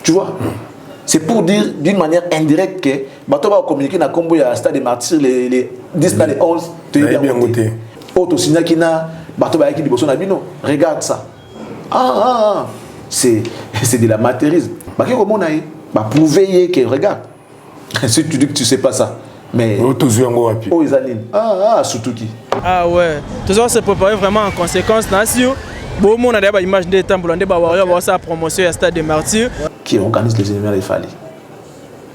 Tu vois? C'est pour dire d'une manière indirecte que bateau va communiquer dans combo ya stade des martyrs les 10 dans les 11 tu es bien monté. Auto signa qui na bateau ba qui liboso na bino. Regarde ça. C'est de l'amateurisme. Ba qui comment na ba prouver que regarde. Si tu dis que tu sais pas ça. Mais oh Isaline. Surtout qui. Ah ouais. Tout ça se préparer vraiment en conséquence Nation. Bon, on a des images de temps pour l'année avoir sa promotion à Stade des Martyrs. Qui organise les événements des Fali.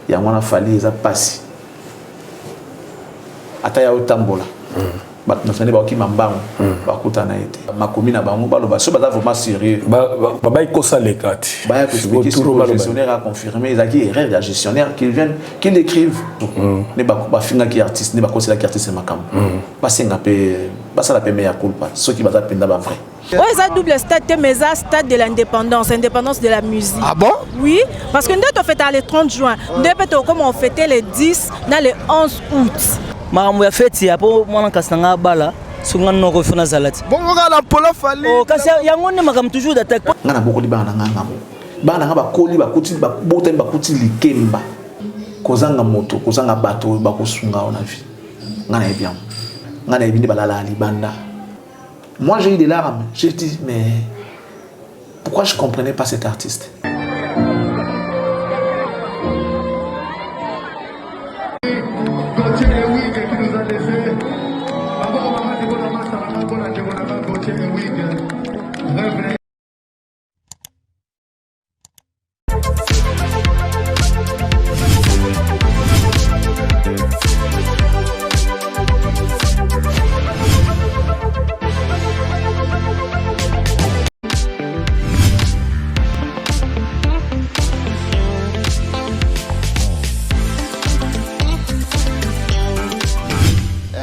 Il y a un Fali, ils ont passé. Ata ya otambola. Nous sommes qui m'embam. Ma commune a vraiment vraiment sérieux. Baba ikosa les cartes. Baba expliquer ce que le gestionnaire a confirmé. Il a dit erreur de gestionnaire qu'ils viennent, qu'ils l'écrivent. Ne ba finga qui artiste, ne ba conseiller qui artiste c'est makam. Ba senga pe, ba ça la pe meilleur culpa. Ceux qui bazar penda ba vrai. Oui, ça double stade, mais ça stade de l'indépendance, indépendance de la musique. Ah bon? Oui, parce que nous on fêté le 30 juin, nous comme on fêtait le 10, dans le 11 août. Makambo ya fête ya po mwana kasanga bala sunga noko funa zalati. Bongo la pola fali. Oh kasi yango ne makam toujours d'attaque. Ngana boko li bana nganga mo. Bana ngaba koli ba kuti ba bote ba kuti likemba. Kozanga moto, kozanga bateau ba kosunga on a vie. Ngana bien. Ngana ebindi balala libanda. Moi j'ai eu des larmes, j'ai dit mais pourquoi je comprenais pas cet artiste?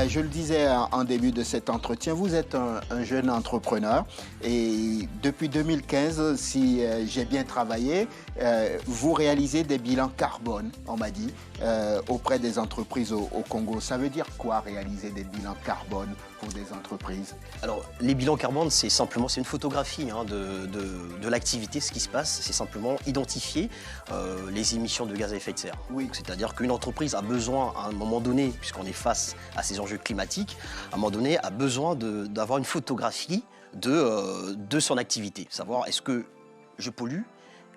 Je le disais en début de cet entretien, vous êtes un jeune entrepreneur et depuis 2015, si j'ai bien travaillé, vous réalisez des bilans carbone, on m'a dit, auprès des entreprises au Congo. Ça veut dire quoi réaliser des bilans carbone pour des entreprises? Alors, les bilans carbone, c'est simplement une photographie de l'activité, ce qui se passe. C'est simplement identifier les émissions de gaz à effet de serre. Oui. C'est-à-dire qu'une entreprise a besoin, à un moment donné, puisqu'on est face à ces enjeux climatiques, à un moment donné, a besoin d'avoir une photographie de son activité. Savoir, est-ce que je pollue?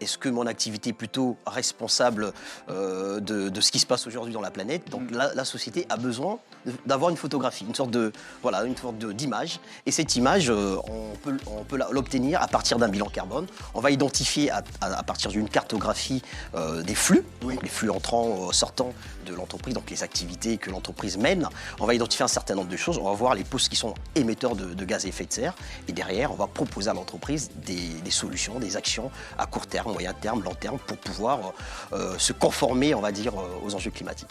Est-ce que mon activité est plutôt responsable de ce qui se passe aujourd'hui dans la planète? Donc la société a besoin d'avoir une photographie, une sorte d'image. Et cette image, on peut l'obtenir à partir d'un bilan carbone. On va identifier à partir d'une cartographie des flux, donc les flux entrants, sortants de l'entreprise, donc les activités que l'entreprise mène. On va identifier un certain nombre de choses. On va voir les postes qui sont émetteurs de gaz à effet de serre. Et derrière, on va proposer à l'entreprise des solutions, des actions à court terme, moyen terme, long terme, pour pouvoir se conformer, on va dire, aux enjeux climatiques.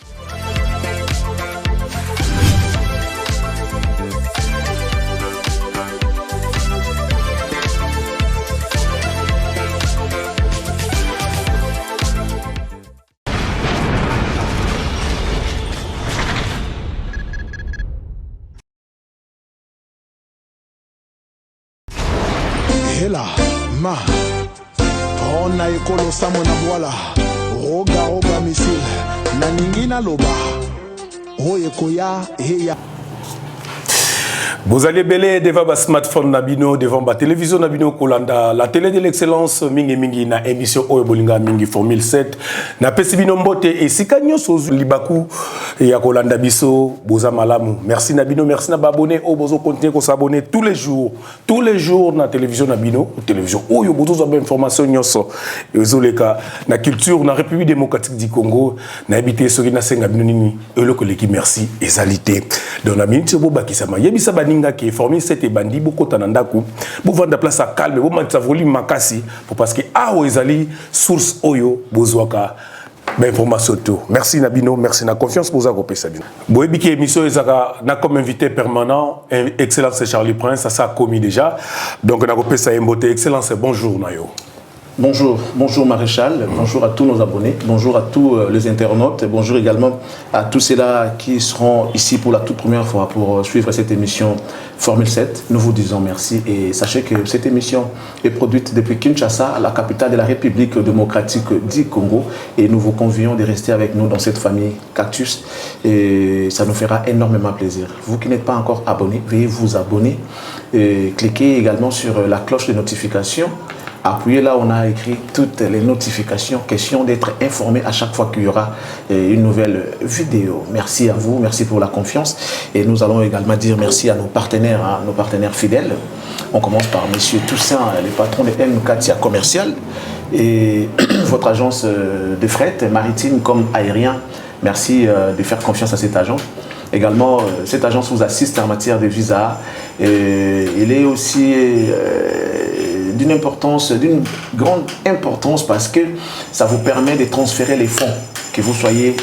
Hela, ma. On a ekolo samona voila. Roga missile. Naningina loba. Oyekoya heya. Vous allez belé devant votre smartphone nabino, devant votre télévision nabino kolanda, la télé de l'excellence mingi na émission Oebolinga mingi Formule 7 na pesibino mbote et sikanyo sozu libaku ya kolanda biso boza malamu. Merci nabino, merci na abonné au bozo continuer ko s'abonner tous les jours na télévision nabino, télévision oyo bozo ba information nyoso ezoleka na culture na République démocratique du Congo na habité soki na senga bino nini eloko leki merci ezalité. Donc na minute bo bakisama yebisa bani qui est formé cette bandi beaucoup tanandaku pour vendre place à calme pour mettre volume makasi pour parce que ezali source oyo bozwaka ben information tout. Merci Nabino, merci na confiance pour ça ko pesa bino. Boyebi ki émission ezaka na comme invité permanent excellence Charlie Prince ça a commis déjà. Donc na ko pesa mbote excellence bonjour na yo. Bonjour, bonjour Maréchal, bonjour à tous nos abonnés, bonjour à tous les internautes, bonjour également à tous ceux-là qui seront ici pour la toute première fois pour suivre cette émission Formule 7. Nous vous disons merci et sachez que cette émission est produite depuis Kinshasa, la capitale de la République démocratique du Congo, et nous vous convions de rester avec nous dans cette famille Cactus et ça nous fera énormément plaisir. Vous qui n'êtes pas encore abonnés, veuillez vous abonner et cliquez également sur la cloche de notification. Appuyez là, on a écrit toutes les notifications, question d'être informé à chaque fois qu'il y aura une nouvelle vidéo. Merci à vous, merci pour la confiance. Et nous allons également dire merci à nos partenaires fidèles. On commence par Monsieur Toussaint, le patron de M4 Commercial et votre agence de fret maritime comme aérien. Merci de faire confiance à cette agence. Également, cette agence vous assiste en matière de visa. Il est aussi d'une grande importance parce que ça vous permet de transférer les fonds, que vous soyez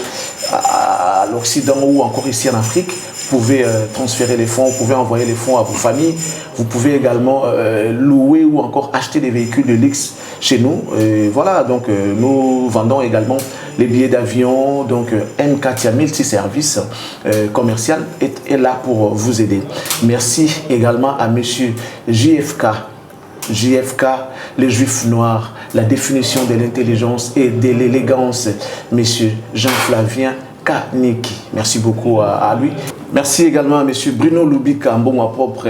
à l'Occident ou encore ici en Afrique. Vous pouvez transférer les fonds, vous pouvez envoyer les fonds à vos familles, vous pouvez également louer ou encore acheter des véhicules de luxe chez nous. Et voilà, donc nous vendons également les billets d'avion, donc M4 multiservice commercial est là pour vous aider. Merci également à monsieur JFK, les Juifs noirs, la définition de l'intelligence et de l'élégance, monsieur Jean-Flavien Kaniki. Merci beaucoup à lui. Merci également à monsieur Bruno Lubika, bon moi propre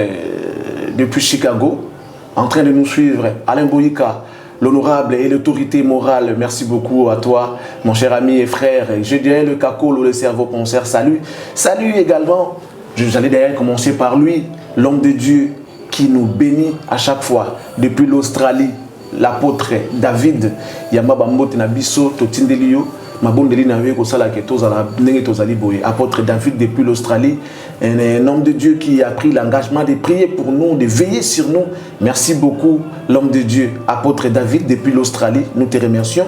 depuis Chicago, en train de nous suivre. Alain Boyika, l'honorable et l'autorité morale, merci beaucoup à toi, mon cher ami et frère. Je dirais le Kakolo, le cerveau concert, salut. Salut également, j'allais d'ailleurs commencer par lui, l'homme de Dieu, qui nous bénit à chaque fois depuis l'Australie, l'apôtre David Yamba Mbote Nabiso Totindelio Mabondeli Nawe Kosala Ketozala Nenge Tozali Boye, apôtre David depuis l'Australie, un homme de Dieu qui a pris l'engagement de prier pour nous, de veiller sur nous. Merci beaucoup l'homme de Dieu, apôtre David depuis l'Australie, nous te remercions.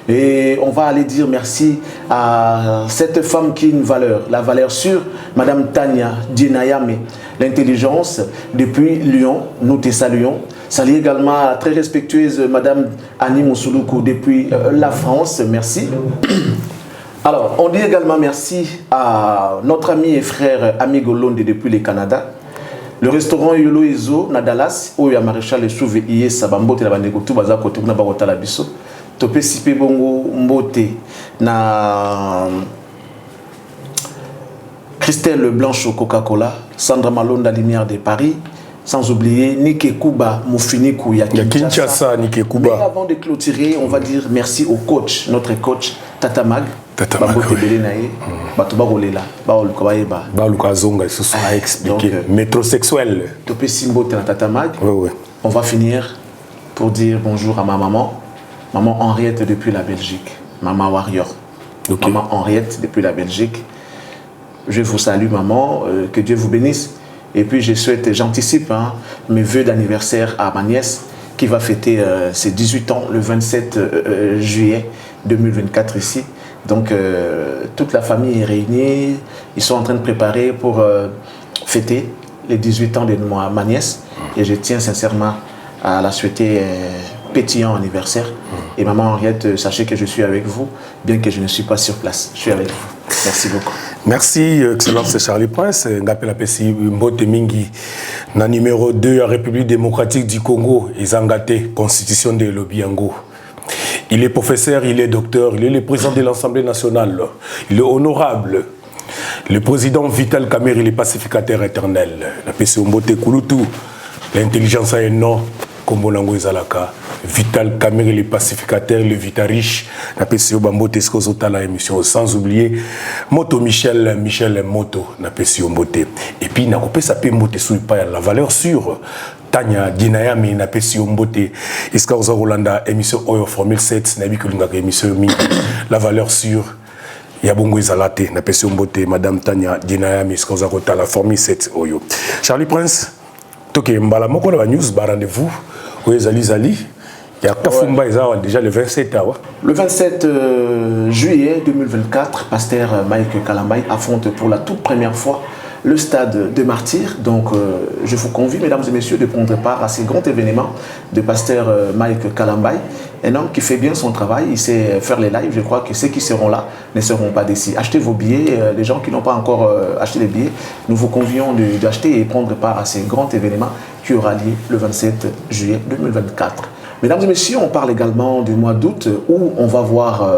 Et on va aller dire merci à cette femme qui a une valeur, la valeur sûre, Madame Tania Dienayame, l'intelligence depuis Lyon, nous te saluons. Salut également à la très respectueuse Madame Annie Moussouloukou depuis la France, merci. Alors, on dit également merci à notre ami et frère Amigo Londe depuis le Canada. Le restaurant Yolo Ezo na Dallas, où il y a Maréchal Souve Iye Sabambote na Bandekotou Baza Kote na Bagota la Biso. Topé Sipe Bongo Mbote na Christelle Blanchot Coca-Cola, Sandra Malonda Lumière de Paris. Sans oublier Nike Kuba Moufinikou ya Kinshasa, Nike Kuba. Mais avant de clôturer, on va dire merci au coach, notre coach Tata Mag. Tata Mag, oui. A expliqué. Métrosexuel. Topé Simbo Tata Mag. Oui, oui. On va finir pour dire bonjour à ma maman. Maman Henriette depuis la Belgique. Maman Warrior. Okay. Maman Henriette depuis la Belgique. Je vous salue maman, que Dieu vous bénisse. Et puis j'anticipe mes vœux d'anniversaire à ma nièce qui va fêter ses 18 ans le 27 juillet 2024 ici. Donc toute la famille est réunie, ils sont en train de préparer pour fêter les 18 ans de ma nièce. Et je tiens sincèrement à la souhaiter pétillant anniversaire. Et maman Henriette, sachez que je suis avec vous, bien que je ne suis pas sur place. Je suis avec vous. Merci beaucoup. Merci, Excellence Charlie Prince. Ngapé la Pessi Mbote Mingi, na numéro 2 à République démocratique du Congo, Izangate, Constitution de Lobiango. Il est professeur, il est docteur, il est le président de l'Assemblée nationale, il est honorable. Le président Vital Kamerhe, il est pacificateur éternel. La Pessi Mbote Kouloutou, l'intelligence a un nom. Kombolango Ezalaka, Vital Kamerhe, le pacificateur, le Vitariche, na PCO Bambote Eskozota la émission, sans oublier Moto Michel Moto, na PCO Mbote. Et puis, na coupé sa paix Mbote sous la valeur sûre. Tania Dinayami, na PCO Mbote, Escauza Rolanda, émission Oyo Formule 7, na Bikulunga, émission Mi, la valeur sûre. Yabongo Ezalate, na PCO Mbote, Madame Tania Dinayami, Escauza Rota, la Formule 7 Oyo. Charlie Prince, Toké Mbala, moko la news, ba rendez-vous. Oui, Zali. Il y a Kafumba déjà le 27 août. Le 27 juillet 2024, pasteur Mike Kalamay affronte pour la toute première fois le stade de Martyrs. Donc, je vous convie, mesdames et messieurs, de prendre part à ces grands événements de pasteur Mike Kalambay, un homme qui fait bien son travail, il sait faire les lives. Je crois que ceux qui seront là ne seront pas déçus. Achetez vos billets, les gens qui n'ont pas encore acheté les billets, nous vous convions d'acheter et prendre part à ces grands événements qui aura lieu le 27 juillet 2024. Mesdames et messieurs, on parle également du mois d'août où on va voir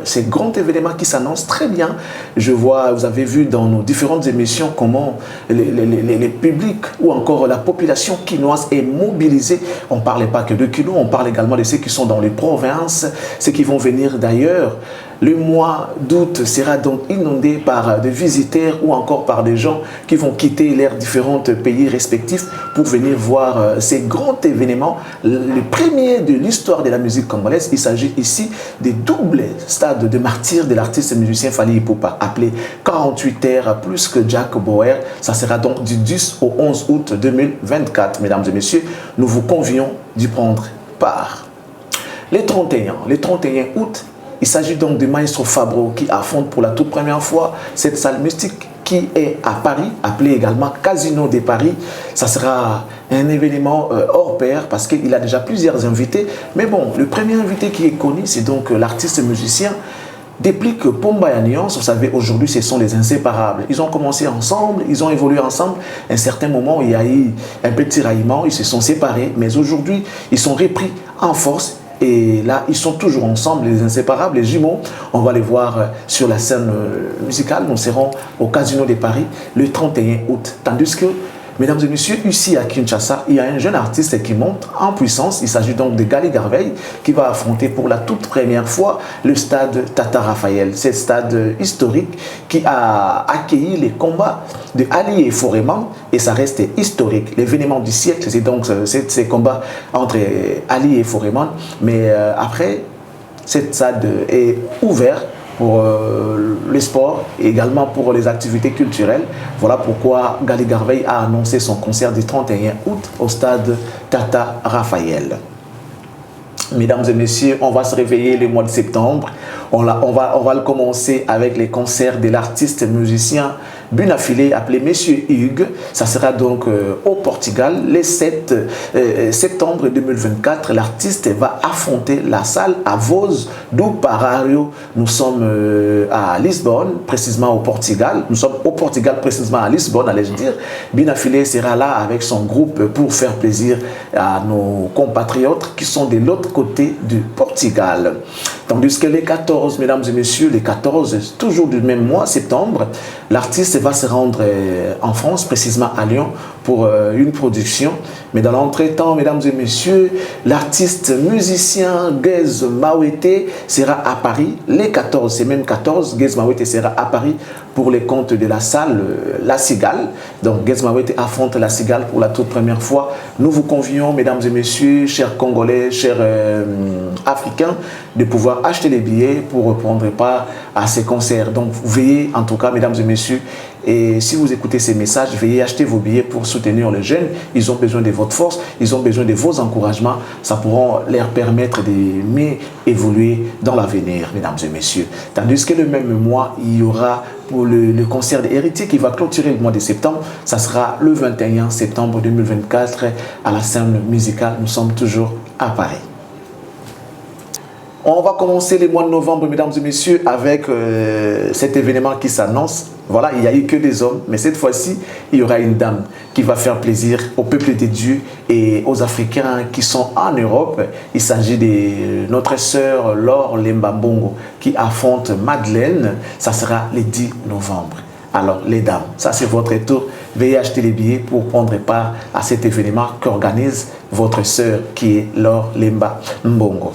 ces grands événements qui s'annoncent très bien. Je vois, vous avez vu dans nos différentes émissions comment les publics ou encore la population quinoise est mobilisée. On ne parlait pas que de Kino, on parle également de ceux qui sont dans les provinces, ceux qui vont venir d'ailleurs. Le mois d'août sera donc inondé par des visiteurs ou encore par des gens qui vont quitter leurs différents pays respectifs pour venir voir ces grands événements. Le premier de l'histoire de la musique congolaise, il s'agit ici des doubles stades de martyrs de l'artiste musicien Fally Ipupa, appelé 48 heures plus que Jack Bauer. Ça sera donc du 10 au 11 août 2024. Mesdames et messieurs, nous vous convions d'y prendre part. Les 31 août, il s'agit donc de Maestro Fabro qui affronte pour la toute première fois cette salle mystique qui est à Paris, appelée également Casino de Paris. Ça sera un événement hors pair parce qu'il a déjà plusieurs invités. Mais bon, le premier invité qui est connu, c'est donc l'artiste musicien Déplique Pomba et Alliance. Vous savez, aujourd'hui, ce sont les inséparables. Ils ont commencé ensemble, ils ont évolué ensemble. À un certain moment, il y a eu un petit tiraillement, ils se sont séparés. Mais aujourd'hui, ils sont repris en force. Et là, ils sont toujours ensemble, les inséparables, les jumeaux. On va les voir sur la scène musicale. Nous serons au Casino de Paris le 31 août. Tandis que, mesdames et messieurs, ici à Kinshasa, il y a un jeune artiste qui monte en puissance. Il s'agit donc de Gali Garveille qui va affronter pour la toute première fois le stade Tata Raphaël. C'est stade historique qui a accueilli les combats de Ali et Foreman et ça reste historique. L'événement du siècle, c'est donc ces combats entre Ali et Foreman. Mais après, cette stade est ouverte pour le sport et également pour les activités culturelles. Voilà pourquoi Gali Garveille a annoncé son concert du 31 août au stade Tata Raphaël. Mesdames et messieurs, on va se réveiller le mois de septembre. On va le commencer avec les concerts de l'artiste musicien Bunafilé appelé Monsieur Hugues. Ça sera donc au Portugal. Le 7 septembre 2024, l'artiste va affronter la salle à Voz do Parario. Nous sommes à Lisbonne, précisément au Portugal. Nous sommes au Portugal, précisément à Lisbonne, allais-je dire. Bunafilé sera là avec son groupe pour faire plaisir à nos compatriotes qui sont de l'autre côté du Portugal. Tandis que les 14, mesdames et messieurs, les 14, toujours du même mois, septembre, l'artiste va se rendre en France, précisément à Lyon, pour une production. Mais dans l'entretemps, mesdames et messieurs, l'artiste musicien Gez Mawete sera à Paris. Les 14, c'est même 14, Gez Mawete sera à Paris pour les comptes de la salle La Cigale. Donc Gez Mawete affronte La Cigale pour la toute première fois. Nous vous convions, mesdames et messieurs, chers Congolais, chers Africains, de pouvoir acheter les billets pour prendre part à ces concerts. Donc veillez en tout cas, mesdames et messieurs, et si vous écoutez ces messages, veuillez acheter vos billets pour soutenir les jeunes. Ils ont besoin de votre force, ils ont besoin de vos encouragements. Ça pourra leur permettre de mieux évoluer dans l'avenir, mesdames et messieurs. Tandis que le même mois, il y aura pour le concert des héritiers qui va clôturer le mois de septembre. Ça sera le 21 septembre 2024 à la scène musicale. Nous sommes toujours à Paris. On va commencer le mois de novembre, mesdames et messieurs, avec cet événement qui s'annonce. Voilà, il n'y a eu que des hommes, mais cette fois-ci, il y aura une dame qui va faire plaisir au peuple de Dieu et aux Africains qui sont en Europe. Il s'agit de notre sœur Laure Lembambongo qui affronte Madeleine. Ça sera le 10 novembre. Alors, les dames, ça c'est votre tour. Veuillez acheter les billets pour prendre part à cet événement qu'organise votre sœur qui est Laure Lembambongo.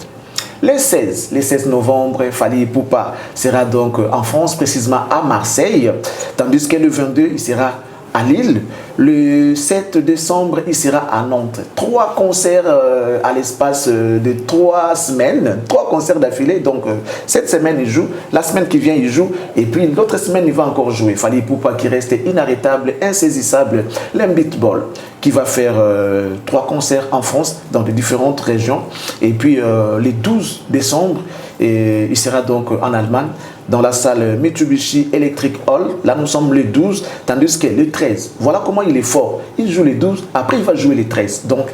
Le 16 novembre, Fally Ipupa sera donc en France, précisément à Marseille, tandis que le 22, il sera à Lille. Le 7 décembre, il sera à Nantes. 3 concerts à l'espace de 3 semaines. 3 concerts d'affilée. Donc, cette semaine, il joue. La semaine qui vient, il joue. Et puis, l'autre semaine, il va encore jouer. Fally Ipupa qui reste inarrêtable, insaisissable. L'Mbitball qui va faire 3 concerts en France dans de différentes régions. Et puis, le 12 décembre, Et il sera donc en Allemagne, dans la salle Mitsubishi Electric Hall. Là, nous sommes le 12, tandis que le 13. Voilà comment il est fort. Il joue les 12, après il va jouer les 13. Donc,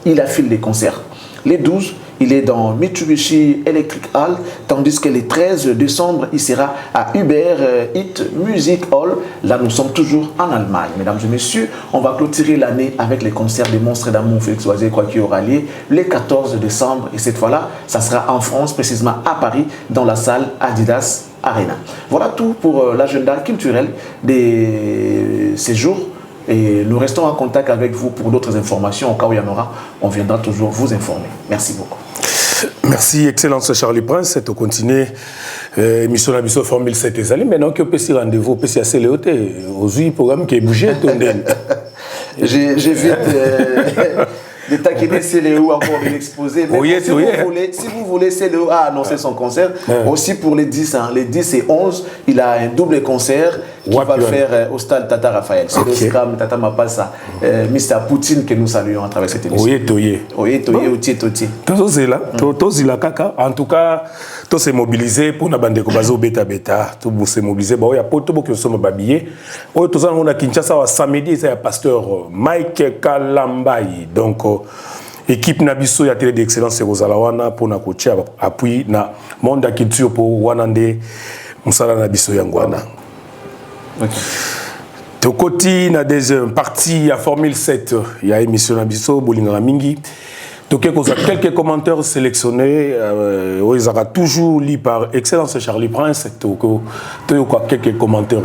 il affile les concerts. Les 12, il est dans Mitsubishi Electric Hall, tandis que le 13 décembre, il sera à Uber Hit Music Hall. Là, nous sommes toujours en Allemagne. Mesdames et messieurs, on va clôturer l'année avec les concerts des Monstres d'amour Félix Oisier, quoi qu'il aura lieu, le 14 décembre. Et cette fois-là, ça sera en France, précisément à Paris, dans la salle Adidas Arena. Voilà tout pour l'agenda culturel des séjours. Et nous restons en contact avec vous pour d'autres informations. Au cas où il y en aura, on viendra toujours vous informer. Merci beaucoup. Merci, Excellence Charlie Prince. C'est au continuer. Émission la mission Formule 7 et Zalim. Maintenant que petit rendez-vous, petit assez léoté. Aux programme qui est bougé, j'ai vite de taquiner CLEO encore de l'exposer. Si vous voulez CLEO a annoncé son concert. Aussi pour les 10, hein, les 10 et 11, il a un double concert qui va le faire au stade Tata Raphaël. C'est le Scram Tata Mapassa, Mr. Poutine que nous saluons à travers cette émission. En tout cas, tous s'est mobilisé pour la bande de bêta. Tout s'est mobilisé. Il y a pas de qui sont babillés. On a Kinshasa samedi, c'est le pasteur Mike Kalambai. Donc, équipe Nabiso, il y a télé d'excellence Rosalawana pour na coacher appui na monde culture pour Wanande Musala Nabiso Yangwana. De côté, il y a des parties à Formule 7, il y a émission Nabiso, Bolingara Mingi. Donc, quelques commentaires sélectionnés, ils seront toujours lus par Excellence Charlie Prince. Quelques commentaires.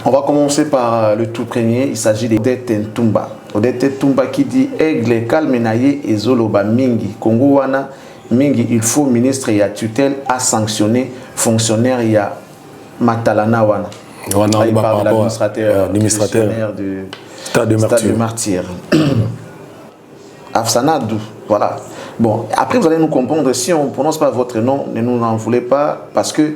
On va commencer par le tout premier. Il s'agit d'Odette Ntumba. Odette Ntumba qui dit Aigle, Kalmenaye et Zoloba Mingi. Congo Wana Mingi, il faut ministre et tutelle à sanctionner fonctionnaire et à Matalana Wana. Il parle de l'administrateur du Stade de Martyrs. Afsanadou, voilà. Bon, après vous allez nous comprendre, si on ne prononce pas votre nom, ne nous en voulez pas, parce que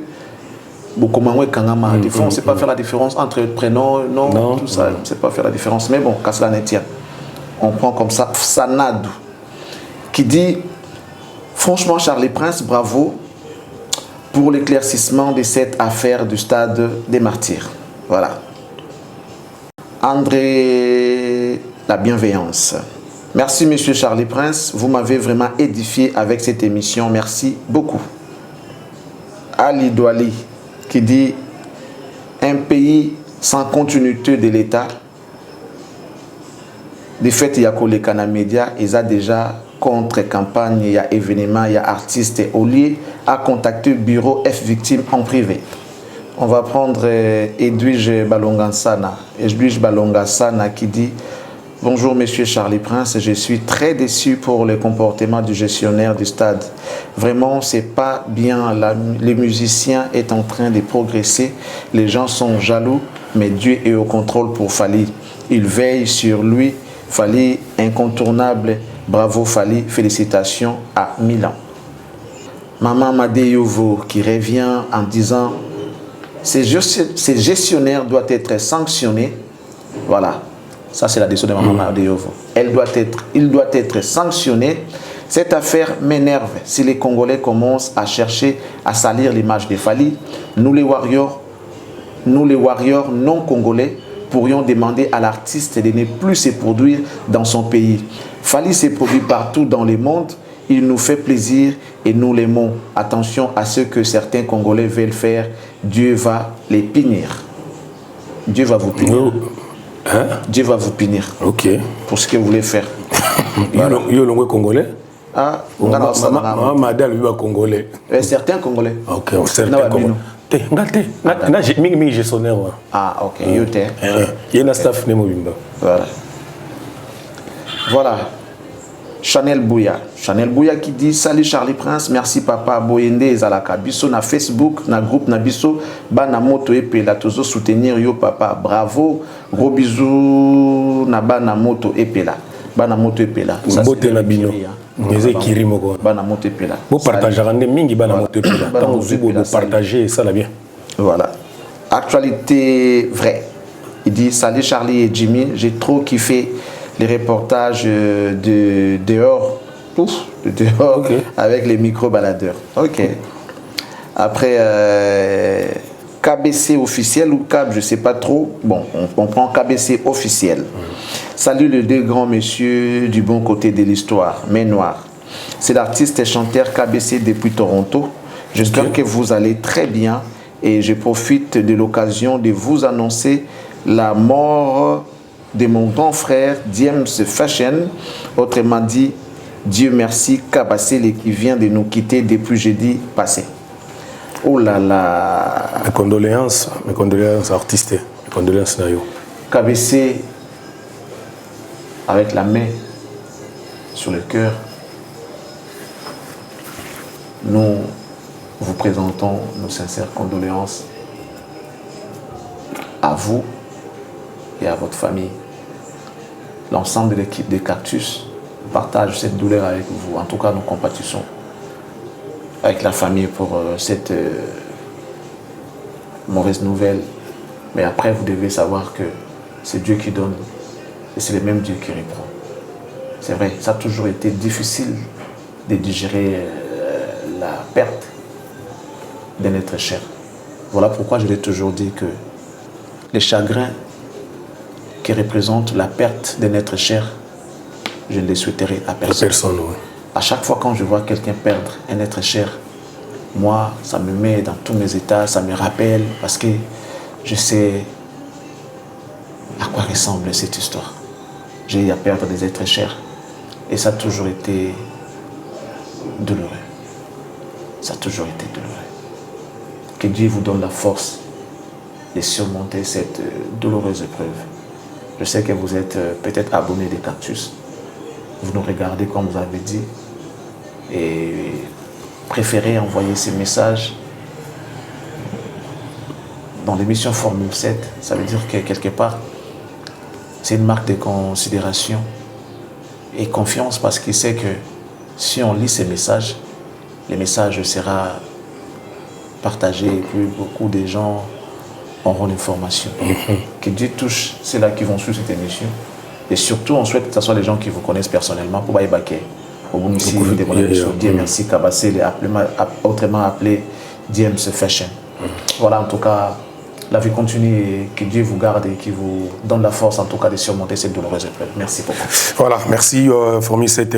des fois on ne sait pas faire la différence entre prénom, nom, tout ça, on ne sait pas faire la différence, mais bon, qu'à cela ne tient. On prend comme ça, Afsanadou, qui dit, franchement Charlie Prince, bravo pour l'éclaircissement de cette affaire du Stade des Martyrs. Voilà. André, la bienveillance. Merci, Monsieur Charlie Prince. Vous m'avez vraiment édifié avec cette émission. Merci beaucoup. Ali Douali, qui dit un pays sans continuité de l'État. De fait, il y a les Canal Média, ils ont déjà contre-campagne, il y a événements, il y a artistes. Au lieu à contacter le bureau F victime en privé. On va prendre Edwige Balongansana. Edwige Balongansana qui dit bonjour Monsieur Charlie Prince, je suis très déçu pour le comportement du gestionnaire du stade. Vraiment, c'est pas bien. Les musiciens est en train de progresser. Les gens sont jaloux, mais Dieu est au contrôle pour Fali. Il veille sur lui. Fali incontournable. Bravo Fali. Félicitations à Milan. Maman Madeyovo qui revient en disant ces gestionnaires doivent être sanctionnés. Voilà. Ça, c'est la décision de Maman Madeyovo. Il doit être sanctionné. Cette affaire m'énerve. Si les Congolais commencent à chercher à salir l'image de Fali, nous les warriors non congolais, pourrions demander à l'artiste de ne plus se produire dans son pays. Fali se produit partout dans le monde. Il nous fait plaisir et nous l'aimons. Attention à ce que certains Congolais veulent faire. Dieu va les punir. Dieu va vous punir. Hein? Dieu va vous punir. Ok. Pour ce que vous voulez faire. Voilà. Yo longue congolais. Ah, madame lui congolais. Certains congolais. Ok, certains congolais. Ah, ok. Yo te. Il y a un staff ne mobimba. Voilà. Voilà. Chanel Bouya qui dit salut Charlie Prince, merci papa Boyende ezalaka biso na Facebook na groupe na biso bana moto epela tozo soutenir yo papa, bravo, gros bisous na bana moto epela bote na bino ngeze kiri moko bana moto epela bo partager rande mingi bana moto epela tant vous bo partager ça la bien. Voilà, actualité vraie. Il dit salut Charlie et Jimmy, j'ai trop kiffé les reportages de dehors Pouf, dehors, avec les micro-baladeurs. Ok. Après, KBC officiel ou CAB, je ne sais pas trop. Bon, on prend KBC officiel. Salut les deux grands messieurs du bon côté de l'histoire, mais noir. C'est l'artiste et chanteur KBC depuis Toronto. J'espère que vous allez très bien et je profite de l'occasion de vous annoncer la mort de mon grand frère James Fashion, autrement dit, Dieu merci, Kabasele qui vient de nous quitter depuis jeudi passé. Oh là là. Mes condoléances artistes, mes condoléances Nayo. KBC avec la main sur le cœur, nous vous présentons nos sincères condoléances à vous et à votre famille. L'ensemble de l'équipe des Cactus partage cette douleur avec vous. En tout cas, nous compatissons avec la famille pour cette mauvaise nouvelle. Mais après, vous devez savoir que c'est Dieu qui donne et c'est le même Dieu qui reprend. C'est vrai, ça a toujours été difficile de digérer la perte d'un être cher. Voilà pourquoi je l'ai toujours dit que les chagrins qui représentent la perte d'un être cher, je ne les souhaiterais à personne. Oui. À chaque fois quand je vois quelqu'un perdre un être cher, moi, ça me met dans tous mes états, ça me rappelle parce que je sais à quoi ressemble cette histoire. J'ai eu à perdre des êtres chers et ça a toujours été douloureux. Ça a toujours été douloureux. Que Dieu vous donne la force de surmonter cette douloureuse épreuve. Je sais que vous êtes peut-être abonné des Cactus. Vous nous regardez comme vous avez dit et préférez envoyer ces messages dans l'émission Formule 7. Ça veut dire que quelque part, c'est une marque de considération et confiance parce qu'il sait que si on lit ces messages, le message sera partagé et puis beaucoup de gens auront l'information. Que Dieu touche ceux-là qui vont suivre cette émission. Et surtout, on souhaite que ce soit les gens qui vous connaissent personnellement pour Baïbaké. Au bout ici, Dieu merci, Kabasele, autrement appelé James Fashion. Voilà, en tout cas, la vie continue et que Dieu vous garde et qui vous donne la force, en tout cas, de surmonter cette douloureuse épreuve. Merci beaucoup. Voilà, merci, Formule 7.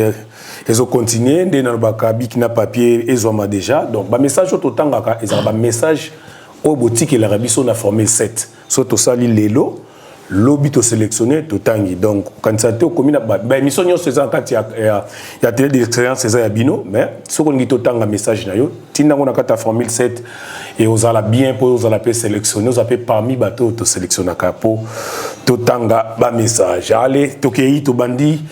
Ils ont continué, dans le bakabi, n'a papier, ils ont déjà. Donc, le message au Totanga, ils ont un message au boutique et l'Arabie sur la Formule 7. Surtout ça, l'élo. Lobby to sélectionné to tangi donc quand ça te commune ba émission ñoo saison quand il y a télé d'expérience c'est ça bino mais ce qu'on dit to tanga message na yo tinda ngona kata Formule 7 et aux ala bien pour aux ala peut sélectionner aux appelle parmi bateau to sélectionner capo to tanga ba message allez to kei to bandi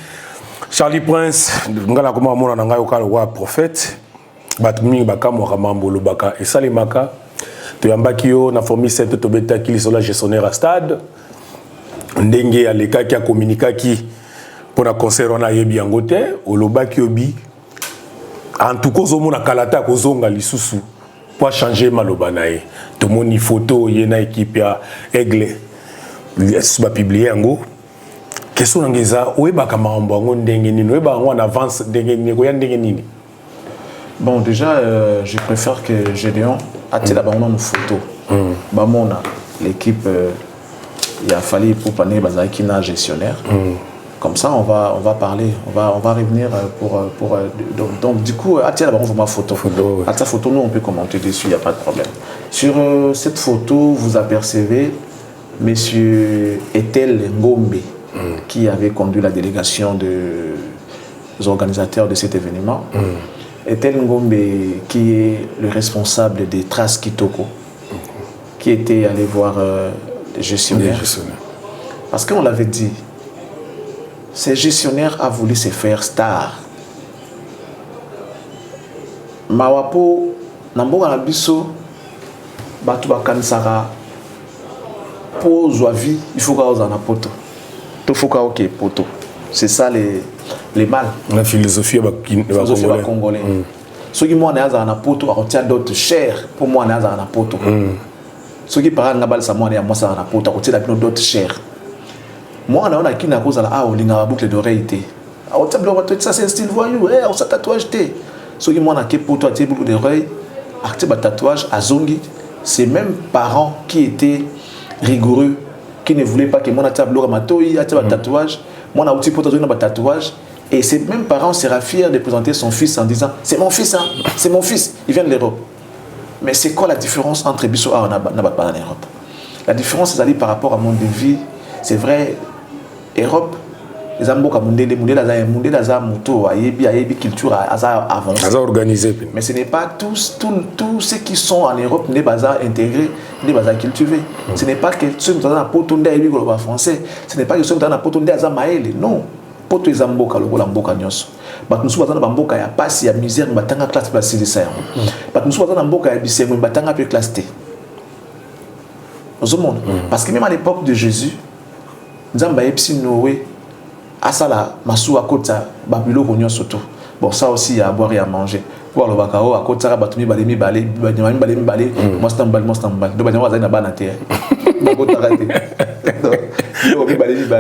Charlie Prince ngala koma mona na ngayo kala wa prophète bat mingi bakamo kamambo lobaka et salimaka to yambaki yo na Formule 7 to beta kili sur la gestionnaire à stade ndenge aleka ki a communiqué qui pour la concert on a yebi yangote olobaki obi en tout cas omona kalata ko zonga lisusu pour changer maloba nae to moni photo yena équipe ya Aigle suba publier yango question ngeza oyebaka mambo ngo ndenge nini oyeba ngo en avance ndenge nini ko ya ndenge nini. Bon déjà je préfère que Gédéon attire la bande photo bamona l'équipe il a fallu pour parler bazaki na gestionnaire. Comme ça on va parler, on va revenir pour donc du coup à tiens là on va photo. À sa photo nous on peut commenter dessus, il y a pas de problème. Sur cette photo vous apercevez monsieur Ethel Ngombe qui avait conduit la délégation des organisateurs de cet événement. Ethel Ngombe qui est le responsable des Traces Kitoko qui était allé voir les gestionnaires. Parce qu'on l'avait dit, ces gestionnaires a voulu se faire star. Mawapo, Nambo Alabiso, Batouba Kansara, pose ou vie, il faut qu'on ait un poteau. Il faut qu'on ait un poteau. C'est ça les mal. La philosophie congolais. Ceux qui m'ont dit un poteau, on tient d'autres chers pour moi, on a un poteau. Ceux qui parlent de ça, moi, ça a un poteau, on tient d'autres chers. Moi, on a qui n'a cause à la boucle d'oreille. Ça, c'est un style voyou. On s'est tatouage. Ceux qui m'ont dit pour toi, tu as beaucoup d'oreilles. Acte tatouage à Zongi. C'est même parents qui étaient rigoureux, qui ne voulaient pas que mon tatouage. Mon tatouage. Et ces mêmes parents seraient fiers de présenter son fils en disant c'est mon fils, hein, c'est mon fils, il vient de l'Europe. Mais c'est quoi la différence entre Bissau et en Europe? La différence, c'est par rapport à mon de vie. C'est vrai, Europe, les Amboka Mundele, Moto, Ayebi, culture, avancée. Organisé. Mais ce n'est pas tous ceux qui sont en Europe, n'est pas intégrés, n'est pas cultivés. Ce n'est pas que ceux qui sont dans la potonde à français, ce n'est pas que ceux qui sont dans la potonde à Maël, non. Poto ezamboka lokola mboka nyonso bato musu bazana bamboka ya pasi ya misère batanga classe basilisa yango bato musu bazana mboka ya bisengo batanga pe classe T ozomona parce que même à l'époque de Jésus nzamba yepsi Noé asala masuwa kota babiloko nyonso to bon ça aussi à boire et à manger pour le bakao à kota bato mi balé moi stambal do banyama zana bana te bakota raté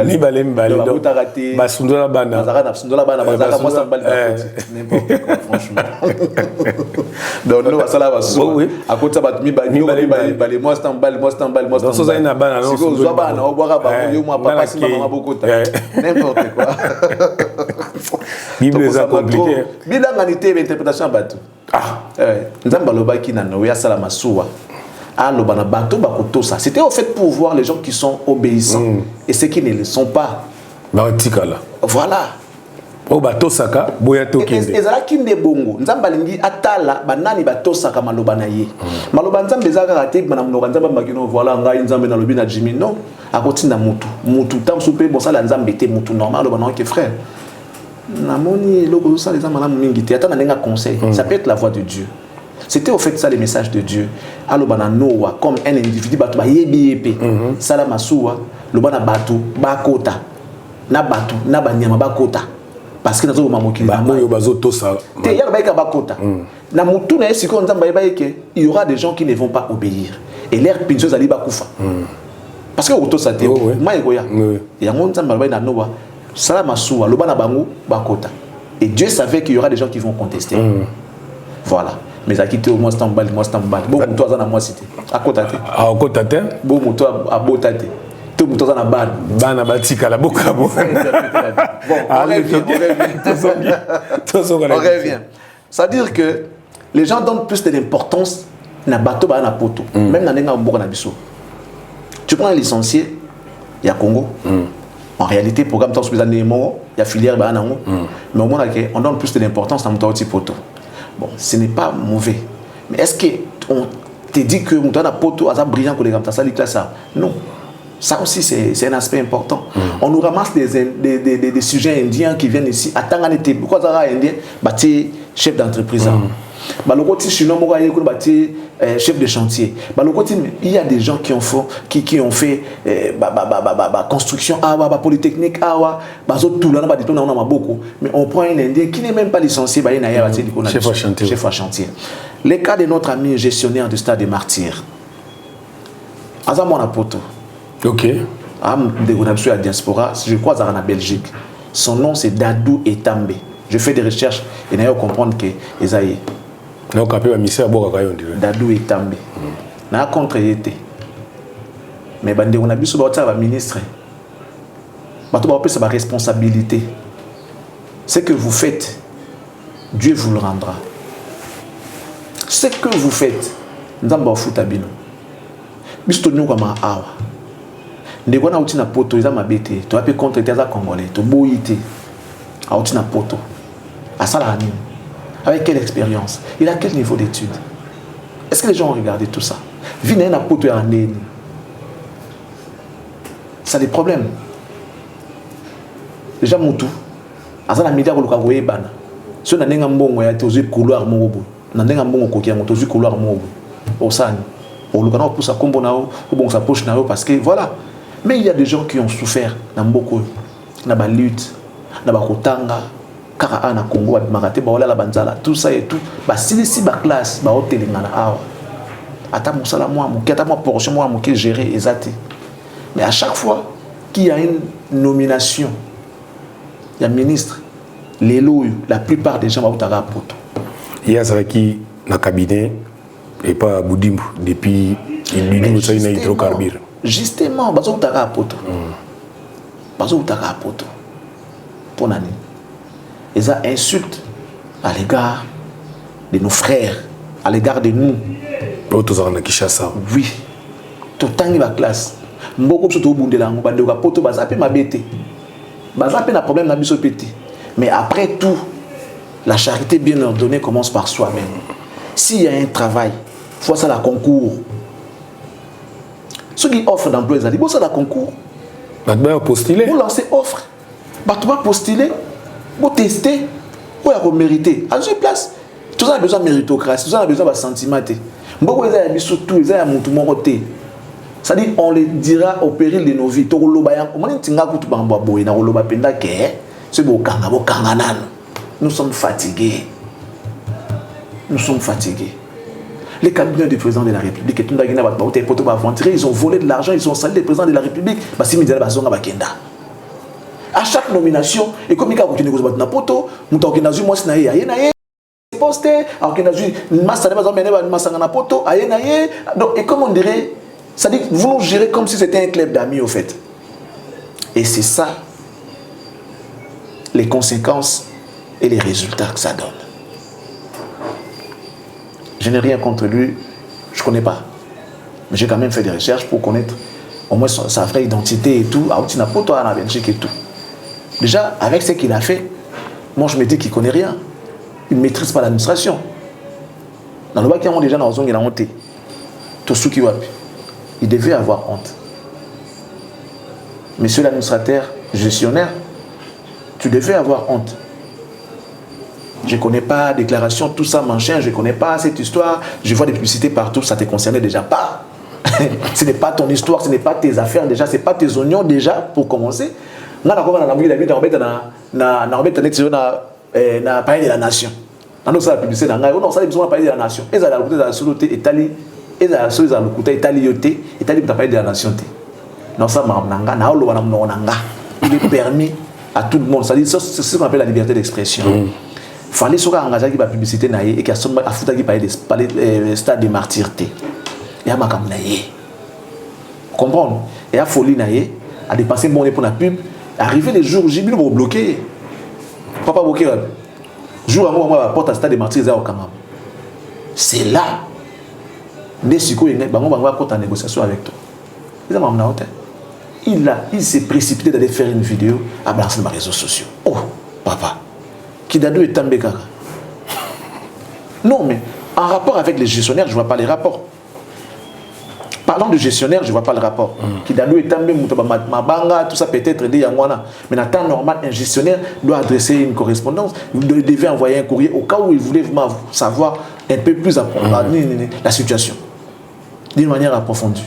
ni balé basundola bana moi stambal n'importe quoi franchement donc nous ça là à côté bato mi balé moi stambal dans ça na bana non so zo bana o boira ba yo moi papa si maman bokota n'importe quoi Bible est compliqué Bible a interprétation bato nzamba lobaki na Noé asala masuwa alobana bato bakotosa. C'était au fait pour voir les gens qui sont obéissants et ceux qui ne le sont pas. Voilà. O bato saka boya tokende. Ezalaki nde bongo. Nzamba lingi atala banani bato saka maloba na ye. Maloba nzamba ezaka raté bana mnoka nzamba makino voilà ngai nzamba na lobi na Jimmy non. Akotinda mutu tam soupe bon ça la nzamba était mutu normal bana que frère. Namoni loko ça les amana mingi te atana nenga conseil. Ça peut être la voix de Dieu. C'était au fait ça le message de Dieu. Alobana Noah comme un individu batu ba yebi epé. Sala masuwa lobana batu bakota. Na batu na banyama bakota. Parce que nazo mamoki bamoyo bazo tosa. Te ya ba bakota. Na mutu na esiko nzamba yeke il y aura des gens qui ne vont pas obéir et l'air pinceuse ali bakufa. Parce que otosa te maïgoya. Ya nzamba ba na Noah sala masuwa lobana bango bakota. Et Dieu savait qu'il y aura des gens qui vont contester. Voilà. Mais à quitter au moins stambal. Bon, toi, ça n'a moi cité. À côté. À côté. Bon, toi, à botate. Tout le monde a ban. Ban à batika la boca. Bon, on revient. C'est-à-dire que les gens donnent plus d'importance na bateau ba na poto. Même na nenga mboka na biso. Tu prends un licencié, il y a Congo. En réalité, programme temps sur les années il y a filière ba nango. Mais au moins on donne plus d'importance na mtoti poto. Bon, ce n'est pas mauvais. Mais est-ce qu'on te dit que on a poto à brillant que les gamins ça classe ça? Non. Ça aussi c'est un aspect important. On nous ramasse des sujets indiens qui viennent ici. Attends, pourquoi ça va indien? Bâti chef d'entreprise. Balokoti chinois mogaye ko bâti chef de chantier. Balokoti il y a des gens qui ont fait construction polytechnique bazo tout là na ba on a beaucoup. Mais on prend un indien qui n'est même pas licencié ba na ya bâti chef à chantier. Le cas de notre ami gestionnaire du stade des Martyrs. Azamo na poto. OK. De la diaspora, je crois en Belgique. Son nom c'est Dadou Etambe. Je fais des recherches et d'ailleurs comprendre que Esaïe. Non, capé va misser à boire à Dadou Etambe. Na contre été. Mais bande on a vu sur le ministre. Bato ba sa responsabilité. Ce que vous faites, Dieu vous le rendra. Ce que vous faites, nzamba futabino. Bisto nyuka ma awa. Ndeko na uti na poto eza mabete to ape contre eza congolais to boyité a uti na poto asala nini avec quelle expérience il a quel niveau d'études est-ce que les gens ont regardé tout ça vina na poto ya ndeni ça des problèmes déjà mutu asala media ko luka bana so na nenga mbongo ya tozi couloir mobo na nenga mbongo ko kia tozi couloir mobo osani o luka na poussa kombo na o bon sa poche na o parce que voilà. Mais il y a des gens qui ont souffert dans beaucoup na ba lutte na ba kotanga kaka na Congo ba makate ba wala la banzala tout ça et tout ba silisi ba classe ba hotelinga na awa ata musala moi mo keta moi portion moi mo qui gérer ezate. Mais à chaque fois qu'il y a une nomination il y a ministre les lots, la plupart des gens vont au poto. Il y a ça qui dans le cabinet et pas à Boudimbo depuis une hydrocarbure. Justement, bazo utaka poto. Bazo utaka poto. Pour nani. Et ça insulte à l'égard de nos frères, à l'égard de nous. Oui. Tout le temps il va classe. Mboko surtout bundela ngobande ka poto bazape mabete. Bazape na problème na biso pété. Mais après tout, la charité bien ordonnée commence par soi-même. S'il y a un travail, il faut ça la concours. Ceux qui offrent d'emploi, ils disent, ça la concours. Vous postuler. Vous lancez offre. Tu vas postuler, vous tester, vous mériter. À une place, tout ça a besoin de méritocratie, tout ça a besoin de sentiment. Beaucoup de gens surtout, ils ont tout le monde. C'est-à-dire, on les dira au péril de nos vies. Nous sommes fatigués. Nous sommes fatigués. Les cabinets du président de la République, ils ont volé de l'argent, ils ont sali le président de la République. À chaque nomination, et comme il y a un poto, et comme on dirait, ça dit vous nous gérez comme si c'était un club d'amis au fait. Et c'est ça les conséquences et les résultats que ça donne. Je n'ai rien contre lui, je ne connais pas. Mais j'ai quand même fait des recherches pour connaître au moins sa vraie identité et tout. En Belgique et tout. Déjà, avec ce qu'il a fait, moi je me dis qu'il ne connaît rien. Il ne maîtrise pas l'administration. Dans le bac, il y a déjà dans la zone, il a honte. Il devait avoir honte. Monsieur l'administrateur, gestionnaire, tu devais avoir honte. Je ne connais pas la déclaration, tout ça, machin, je ne connais pas cette histoire. Je vois des publicités partout, ça ne te concernait déjà pas. Ce n'est pas ton histoire, ce n'est pas tes affaires déjà, ce n'est pas tes oignons déjà, pour commencer. On a palais de la nation. On a la publicité dans la palais de la nation. Et ça a la société Italie, et ça a la société Italie, Italie palais de la nation. Non, ça il est permis à tout le monde. C'est ce qu'on appelle la liberté d'expression. Il fallait que engagé qui la publicité et qui a foutu qui parler des stades de martyrs. Il y a ma naïe. Comprendre? Et à folie naïe, à dépenser mon pour la pub. Arrivé les jours, j'ai vu le bloquer. Papa bloqué. Jour à moi, porte à stade de martyrs au Kamam. C'est là. Il va négociation avec toi. Il s'est précipité d'aller faire une vidéo à balancer dans les réseaux sociaux. Oh, papa. Kidadou est tombé. Non, mais en rapport avec les gestionnaires, je ne vois pas les rapports. Parlant de gestionnaire, je ne vois pas le rapport. Kidadou est tombé, Mabanga, tout ça peut-être dit à moi. Mais en temps normal, un gestionnaire doit adresser une correspondance. Vous devez envoyer un courrier au cas où il voulait savoir un peu plus la situation. D'une manière approfondie.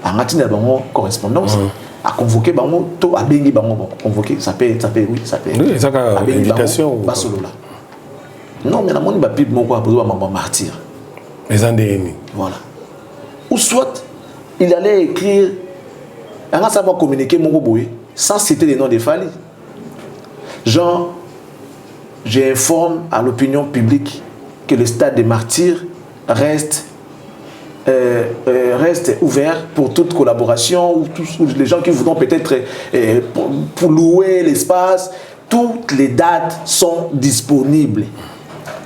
En matinée, correspondance. À convoquer, à bengi, convoquer, ça peut, oui, ça peut. Oui, ça peut invitation. Non, mais la monnaie va plus martyr. Les endémies. Voilà. Ou soit, il allait écrire, il va savoir communiquer sans citer les noms des familles. Genre, j'informe à l'opinion publique que le stade des martyrs reste ouvert pour toute collaboration ou tous les gens qui voudront peut-être pour louer l'espace. Toutes les dates sont disponibles.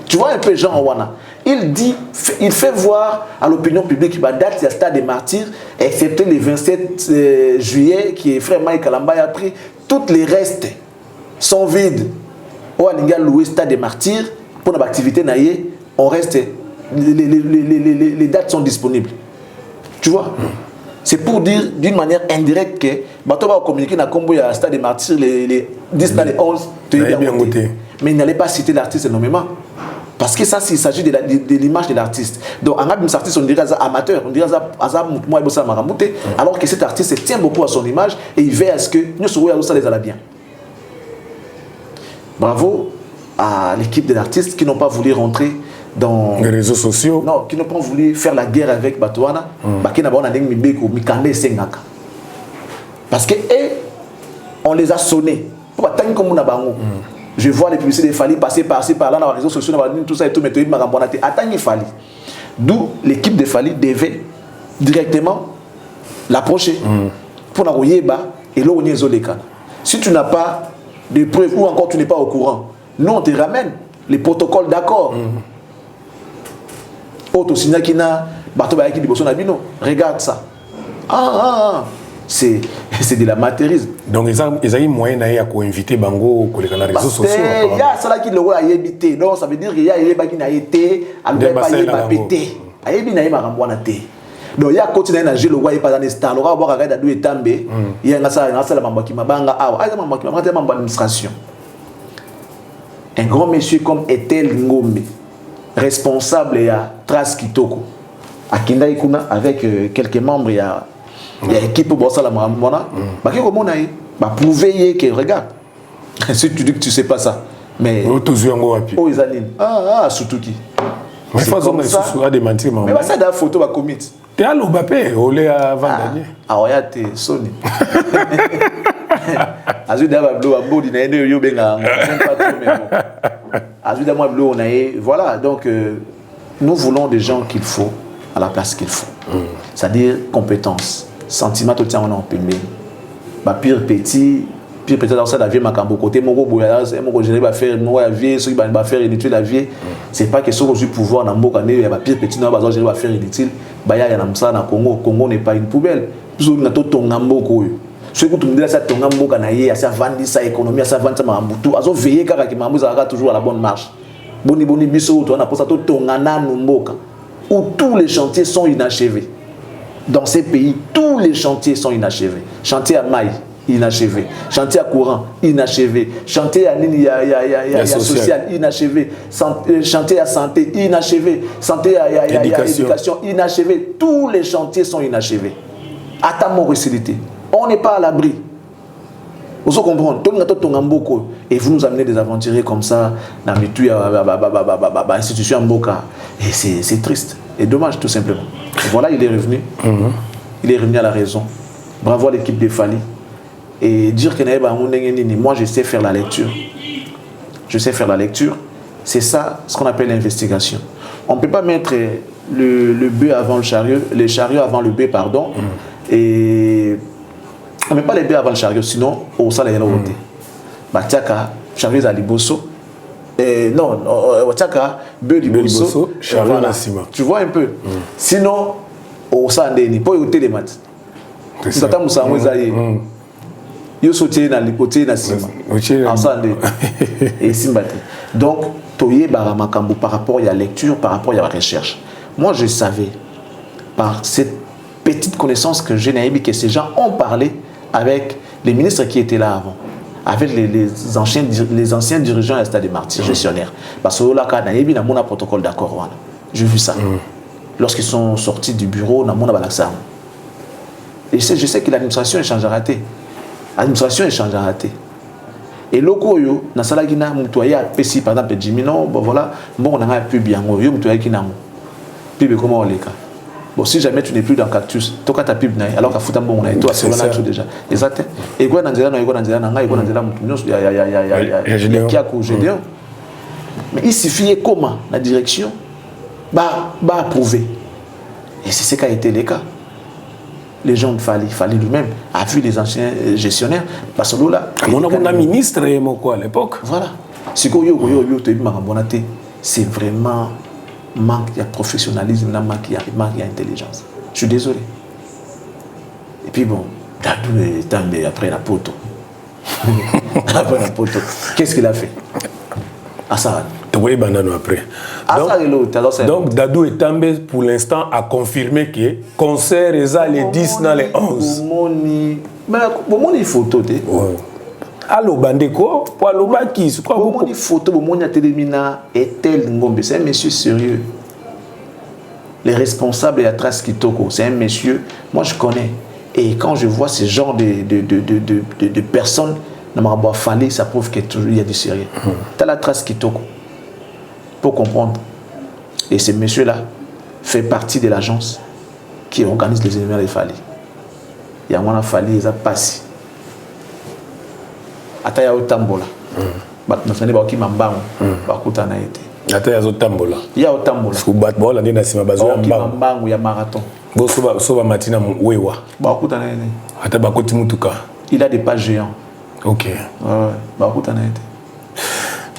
Tu vois un peu Jean Wana. Il fait voir à l'opinion publique la date du stade des martyrs, excepté le 27 juillet qui est frère Mike Kalamba a pris. Toutes les restes sont vides. Au Alinga loué stade des martyrs pour notre activité naïe, on reste. Les dates sont disponibles. Tu vois? C'est pour dire d'une manière indirecte que Bato va communiquer dans le stade des martyrs les 10 dans les 11. Mais il n'allait pas citer l'artiste nommément. Parce que ça, il s'agit de l'image de l'artiste. Donc, en un artiste, on dirait amateur, on dirait alors que cet artiste tient beaucoup à son image et il veut à ce que nous soyons les ala bien. Bravo à l'équipe de l'artiste qui n'ont pas voulu rentrer dans les réseaux sociaux. Non, qui n'ont pas voulu faire la guerre avec Batouana. Parce que on les a sonnés. Je vois les publicités de Fali passer par-ci, par-là, dans les réseaux sociaux, tout ça et tout, mais tu m'as rembonnaté. Attends, Fali. D'où l'équipe de Fali devait directement l'approcher. Pour la et l'eau si tu n'as pas de preuves ou encore tu n'es pas au courant, nous on te ramène les protocoles d'accord. Regarde ça. C'est de l'amateurisme. Donc ils ont moyen d'aller inviter Bango sur les réseaux sociaux. Il y a ça qui le a évité. Donc ça veut dire qu'il y a des été, il y a pété. Donc il y a continué à nager le roi et pas dans les stars. Le roi va regarder d'où est tombé. Il y a ça la mambo qui m'a banga ah ça mambo qui m'a vraiment administration. Un grand monsieur comme Etel Ngombe, responsable et à Trace Kitoko, à Kinda Ikuna avec quelques membres il y a équipe pour ça la mambo là. Bah qui comment naï bah prouver que regarde. Si tu dis que tu sais pas ça, mais oh ils animent surtout qui. Mais façon de démentir maman. Mais ça da photo va commit. T'es à l'Obapé, on l'a avant dernier. Ah ouais, t'es Sony. Azuda va bleu à body na ene yo benga. Azuda moi bleu on a voilà donc nous voulons des gens qu'il faut à la place qu'il faut. C'est-à-dire compétence, sentiment tout on en pimé. Ba pire petit dans ça la vie makambo côté mon gérer va faire moi vie ceux qui va faire inutile la vie c'est pas question que je pouvoir dans mboka né ba pire petit na ba gérer va faire inutile ba ya na msa na Congo n'est pas une poubelle toujours na to tonga mboko ceux qui tumdela ça tonga mboka na ye ça vendre sa économie ça vendre ça mambutu azo veiller kaka ki mambu ça toujours à la bonne marche boni biso to na posa to tonga na mboka où tous les chantiers sont inachevés dans ces pays tous les chantiers sont inachevés chantier à Maï inachevé, chantier à courant, inachevé, chantier à social, inachevé, chantier à santé, inachevé, chantier à éducation, inachevé. Tous les chantiers sont inachevés. À ta morosité, on n'est pas à l'abri. Vous comprenez? Et vous nous amenez des aventuriers comme ça, dans l'institution Mboka. Et c'est triste. Et dommage, tout simplement. Et voilà, il est revenu. Il est revenu à la raison. Bravo à l'équipe de Fali. Et dire que moi je sais faire la lecture. Je sais faire la lecture. C'est ça ce qu'on appelle l'investigation. On ne peut pas mettre le bœuf avant le chariot avant le bœuf, pardon. Et on ne met pas les bœufs avant le chariot, sinon au salaire de Batiaka, chariot à Liboso. Non, Batiaka, bœuf Liboso, chariot à Sima. Tu vois un peu. Sinon, au salaire de pas écouter les maths. C'est ça, yo sauté dans l'hypothèse na sima ensemble et simbate donc toyé baramakambo par rapport à la lecture par rapport à la recherche. Moi je savais par cette petite connaissance que j'ai naïbi que ces gens ont parlé avec les ministres qui étaient là avant, avec les anciens dirigeants à Stade des Martyrs gestionnaires parce que là quand naïbi na mon protocole d'accord j'ai vu ça lorsqu'ils sont sortis du bureau na mon balaksa et je sais que l'administration échange raté. L'administration échange raté. Et loko yo na salaki na mutoya pesi par exemple Jimmy non bon voilà bon on a un pub yango yo mutoya ki na pub comment on les cas. Bon si jamais tu n'es plus dans Cactus toka ta pub na alors ka futa bon on a toi c'est là déjà exact et quoi dans na iko dans na iko dans mutu nyos ya qui a ko Gédéon mais il suffit comment la direction va approuver et c'est ce qui a été le cas. Les gens de Fali lui-même a vu les anciens gestionnaires parce que là on a un ministre à l'époque voilà c'est vraiment manque de professionnalisme manque d'intelligence je suis désolé et puis bon Dadou est tombé après la poto qu'est-ce qu'il a fait Assad oui, après. Donc Dadou est tombé pour l'instant à confirmer que concert est les 10 dans les 11. Mais comment il photo Allo Bandeko, pour allo Baki, c'est quoi comment il photo mon télémina Etel Ngombe, c'est un monsieur sérieux. Les responsables et la Trace Kitoko, c'est un monsieur, moi je connais. Et quand je vois ce genre de personnes, ça prouve qu'il y a du sérieux. Tu as la Trace Kitoko. Pour comprendre. Et ce monsieur-là fait partie de l'agence qui organise les événements de Fali. Il y a un Fali, il a passé. Ataya Otambola. bato nationale ba ki mambango ba kutana été ata yazo tambola ya otambola ku bat bola ndina sima bazo ya mambango ya marathon bo soba matina wewa ba kutana été ata ba koti mutuka il a des pas géants. OK ba kutana été.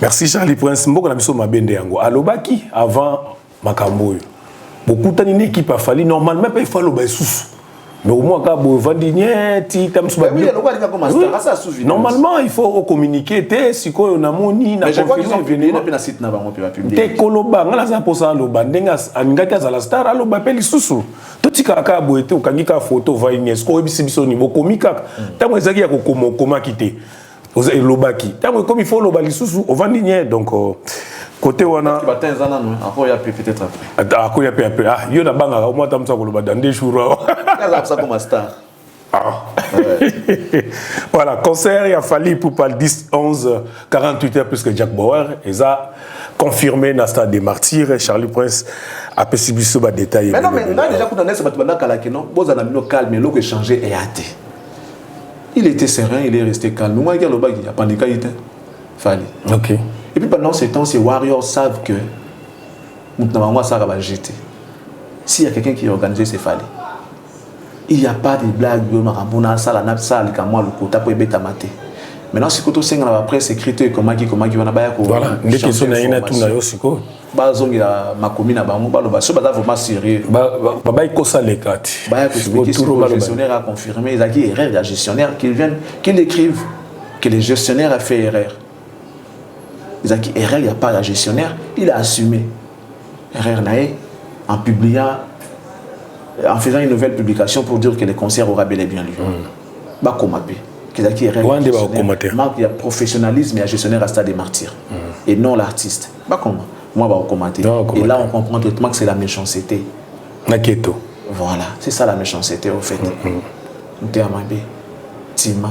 Merci Charlie Prince mboko na biso mabende yango alobaki avant makambo beaucoup tani équipe a fallu normalement pas il faut loba sous mais au moins quand vous vendez ti tam suba normalement il faut communiquer te siko na moni na confirmer venir na pena site na bango pe ba publier te koloba ngala za posa loba ndenga angaka za la star aloba pe lisusu to tika ka boete okangika photo va ines ko ebisi biso ni bokomika tango ezaki ya kokoma kite oza elobaki tango comme il faut loba lisusu ovandi donc côté wana batanzana no après ya peut-être après après ah yo na banga au moins tamsa ko loba dans des jours ça comme star. Voilà, concert, il a fallu pour pas 10, 11, 48 heures plus que Jack Bauer. Et ça, confirmé dans le stade des martyrs. Charlie Prince a perçu ce détail. Mais non, mais là, déjà, quand on a ce calme, mais l'eau changé et hâté. Il était serein, il est resté calme. Nous, il y a paniqué, il fallait. Ok. Et puis pendant ce temps, ces Warriors savent que maintenant, ça va jeter. S'il y a quelqu'un qui organise, c'est fallait. Il n'y a pas de blagues, maintenant, si tu as la presse écrite, comment il va voilà, les questions sont vraiment sérieux. Le gestionnaire a confirmé, il a dit erreur, il y a gestionnaire qu'il écrive que le gestionnaire a fait erreur. Il a dit erreur, il n'y a pas de gestionnaire, il a assumé. Erreur en publiant. En faisant une nouvelle publication pour dire que le concert aura bel et bien lieu. Il y a professionnalisme et un gestionnaire à stade des martyrs. Et non l'artiste. Moi, et là, on comprend totalement que c'est la méchanceté. Voilà, c'est ça la méchanceté au fait. Tima.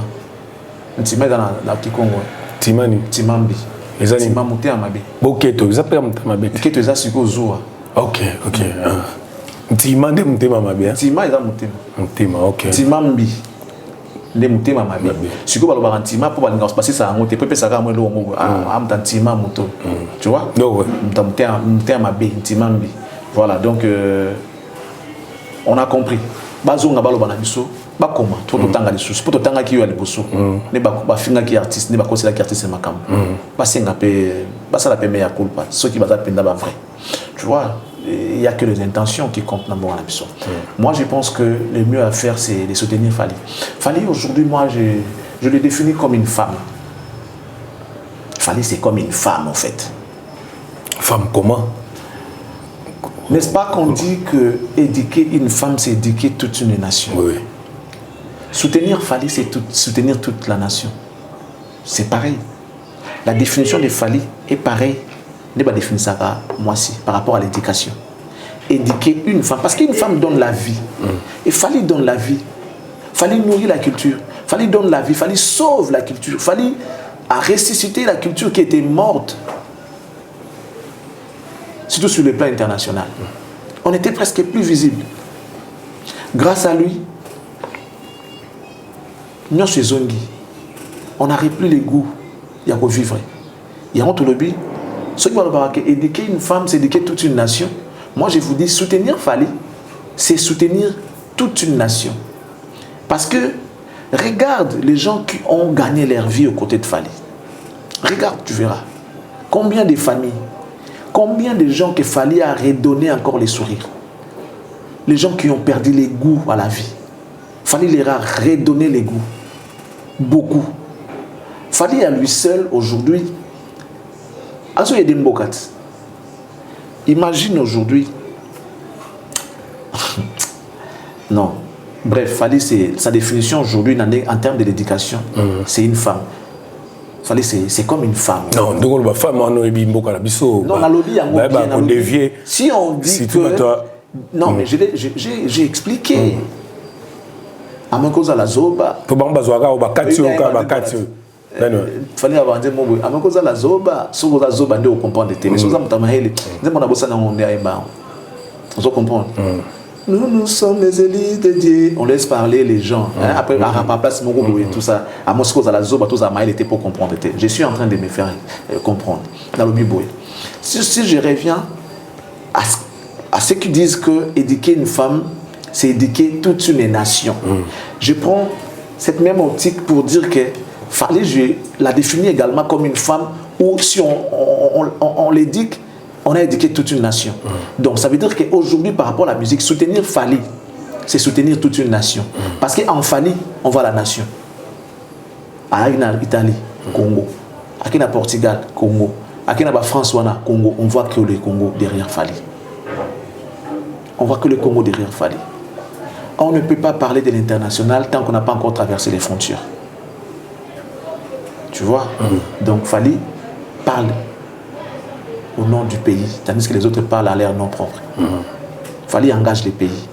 Tima dans la petit Congo. Timani. Timambi. Tima Mouté Amabe. Boketo, ils appellent Amabe. Keto, ils ont Zoua. Ok. Tima de mutema mabia. Tima eza mutema. Mutema, OK. Tima mbi. Le mutema mabia. Siko ba loba tima pour balinga se passer ça ngote pepe ça ka mo lo ngo. Am tima muto. Tu vois? Donc mutema mabia tima mbi. Voilà, donc on a compris. Bazonga ba loba na biso ba koma to tanga lisusu poto tanga ki yo ya liboso. Ne ba finga ki artiste, ne ba kosela ki artiste makam. Ba senga pe ba sala pe meya culpa. Ceux qui baza penda ba vrai. Tu vois? Il n'y a que les intentions qui comptent dans mon ambition. Moi, je pense que le mieux à faire, c'est de soutenir Fally. Fally, aujourd'hui, moi, je le définis comme une femme. Fally, c'est comme une femme, en fait. Femme comment? N'est-ce pas qu'on dit que éduquer une femme, c'est éduquer toute une nation? Oui. Soutenir Fally, c'est soutenir toute la nation. C'est pareil. La définition de Fally est pareille. Ne pas définir ça moi aussi par rapport à l'éducation. Éduquer une femme, parce qu'une femme donne la vie. Et Fally donne la vie. Fally nourrit la culture. Fally donne la vie. Fally sauve la culture. Fally a ressuscité la culture qui était morte. Surtout sur le plan international. On était presque plus visible. Grâce à lui, nous chez Zongi, on n'arrive plus les goûts. Il y a quoi vivre. Il y a honte le but. Ce qui va éduquer une femme, c'est éduquer toute une nation. Moi, je vous dis, soutenir Fally, c'est soutenir toute une nation. Parce que, regarde les gens qui ont gagné leur vie aux côtés de Fally. Regarde, tu verras. Combien de familles, combien de gens que Fally a redonné encore les sourires. Les gens qui ont perdu les goûts à la vie. Fally leur a redonné les goûts. Beaucoup. Fally à lui seul, aujourd'hui, imagine aujourd'hui. Non. Bref, Fally, c'est sa définition aujourd'hui en termes de l'éducation. C'est une femme. Fally, c'est comme une femme. Non, donc la femme, on a eu beaucoup la biso. Non, on dévié. Si on dit si que... Non, mais j'ai expliqué. À mon cause à la zoba. Pour Bambazoaga ou Bakatio, Bakatio. Fallait avoir des mots. À mon cause à la zoba, sur la zoba, on comprend des thèmes. Mais sur la zoba, on a bossé dans le monde. On comprend. Nous sommes les élites de Dieu. On laisse parler les gens. Après, à Rapaplas, et tout ça, à Moscou, à la Zoba, tout ça, il était pour comprendre. Je suis en train de me faire comprendre. Dans le Biboé. Si je reviens à ceux qui disent que éduquer une femme, c'est éduquer toute une nation. Je prends cette même optique pour dire que Fally, je la définis également comme une femme où si on l'éduque, on a éduqué toute une nation. Donc ça veut dire qu'aujourd'hui, par rapport à la musique, soutenir Fally, c'est soutenir toute une nation. Parce qu'en Fally, on voit la nation. À Italie, Congo. À Portugal, Congo. À France, Congo. On voit que le Congo derrière Fally. On voit que le Congo derrière Fally. On ne peut pas parler de l'international tant qu'on n'a pas encore traversé les frontières. Tu vois? Donc Fally parle au nom du pays, tandis que les autres parlent à leur nom propre. Fally engage les pays.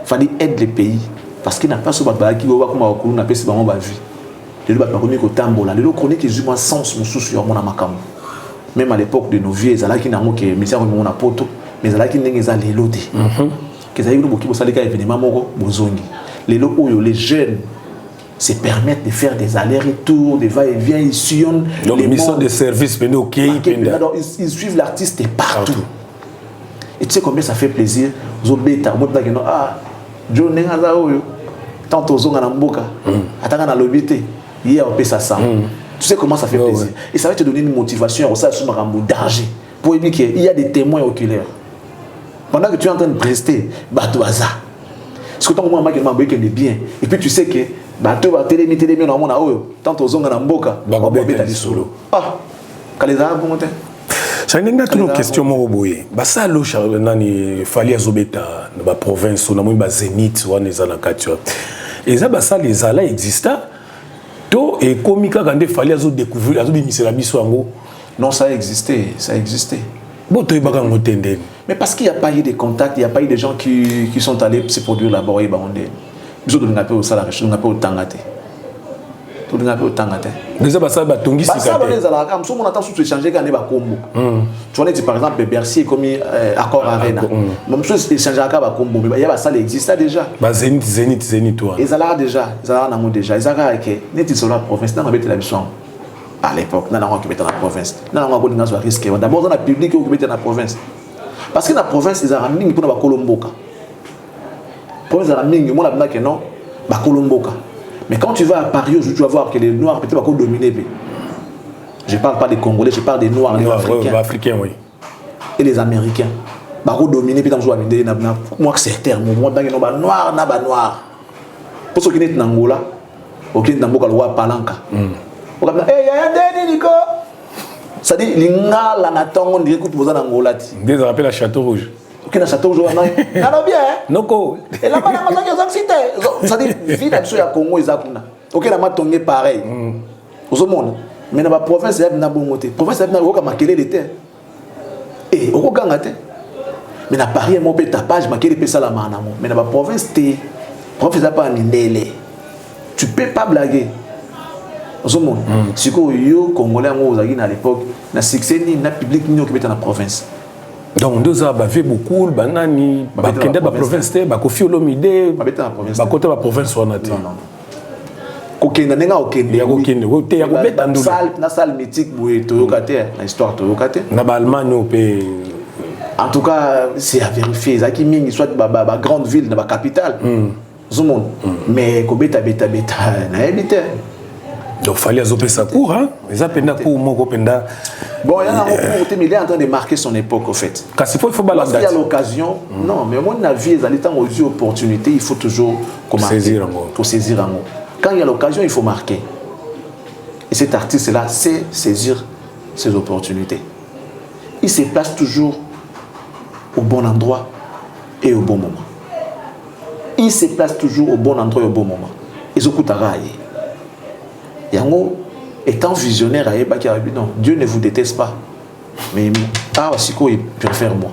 Fally aide les pays. Parce qu'il n'a pas ce battre qui va comme on a passé dans ma vie. Les battre comme au tambola. Les chroniques ils ont sens mon souci mon amakambo. Même à l'époque de nos vieux, ils allaient qui n'ont que mais ça on a poto, mais ils allaient qui n'ont pas les lotés. Qu'ils aient eu beaucoup de salika événement moko bozongi. Les jeunes se permettent de faire des allers-retours, des va-et-vient, ils sillonnent. Donc, les mission de service, ils suivent l'artiste partout. Et tu sais combien ça fait plaisir? Ah, John Nengaza, tant aux ongles en mboka, attends à l'obité, hier on peut ça. Tu sais comment ça fait plaisir? Et ça va te donner une motivation au sein de danger. Pour éviter qu'il y a des témoins oculaires. Pendant que tu es en train de prester, bah tu as ça. Parce que tant que moi, je m'embêtais bien. Et puis tu sais que tu vas télémiser dans mon aoyo. Tant aux ongles en mboka, bah on va mettre solo. Ah, quand les arabes vont j'ai une question moboye. Bah ça lo nani Fally azobeta dans la province, on a moins Zénith ou les anakatua. Et ça bah ça les ala exista. To et komika quand Fally azo découvrir azo démissionner la biso ango. Non, ça existait, ça existait. Bon to ibaka ngotende. Mais parce qu'il n'y a pas eu de contacts, il n'y a pas eu de gens qui sont allés se produire là-bas et baonder. Nous avons un peu au salaire, nous avons un peu au tangate. Tout le monde a un peu au tangate. Déjà bah ça bah tongi c'est ça les ala comme ça on attend sous échanger quand on est ba combo. Tu vois par exemple Bercy comme accord arena. Même chose échanger à ba combo mais il y a ça existe déjà. Bah Zénith toi. Ils ala déjà, ils ala na mo déjà, ils ala que net sur la province dans la mission. À l'époque, nous avons occupé dans la province. Nous avons occupé dans la risque. D'abord dans la public occupé dans la province. Parce que dans la province ils ont ramené pour la Colomboka. Province ils ont ramené moi là que non, ba Colomboka. Mais quand tu vas à Paris, tu vas voir que les Noirs peut-être vont dominer. Je ne parle pas des Congolais, je parle des Noirs, les Africains. Africains, oui. Et les Américains. Ils vont dominer, puis ils vont dominer. Moi, c'est terme. Moi, je suis noir, noir. Pour ceux qui sont en Angola, qui sont en Angola, Palanca. Hey, il y a un Nico. Ça dit, les Nga, la Nathan, on dirait que tu es en Angola. Ils rappellent à Château Rouge. Ok, dans Château Rouge, non, bien. Noko. Et là-bas, ça dit, vie là-dessus, il y a Congo, ils ont. Ok, là, on est pareil. Au monde. Mais dans la province, il y a une bonne montée. La province, il y a une maquillée de terre. Et au Gangate. Mais dans Paris, il y a un tapage, maquillé de la main. Mais dans la province, la province, il n'y a pas un indélé. Tu ne peux pas blaguer. Au monde. Si vous êtes Congolais, à l'époque, il y a un succès, il y a un public qui est dans la province. Donc deux ans bavé beaucoup banani bakende ba province te ba Koffi Olomide ba côté ba province wana te non kokenda nenga okende ya kokende te ya kobeta ndo na salle mythique boye toyoka te na histoire toyoka te na ba Allemagne pe en tout cas c'est à vérifier zaki mingi soit ba grande ville na ba capitale zomon mais kobeta beta na ebite. Donc Fally azopesa court hein les apenda court moko penda. Bon, il y a un cours, mais il est en train de marquer son époque, au fait. Parce qu'il faut balancer. Parce qu'il y a l'occasion. Non, mais moi, la vie, les temps aux opportunités, il faut toujours saisir un mot. Faut saisir un mot. Quand il y a l'occasion, il faut marquer. Et cet artiste-là sait saisir ses opportunités. Il se place toujours au bon endroit et au bon moment. Il se place toujours au bon endroit et au bon moment. Et ce coup, étant visionnaire, non, Dieu ne vous déteste pas. Mais il préfère moi.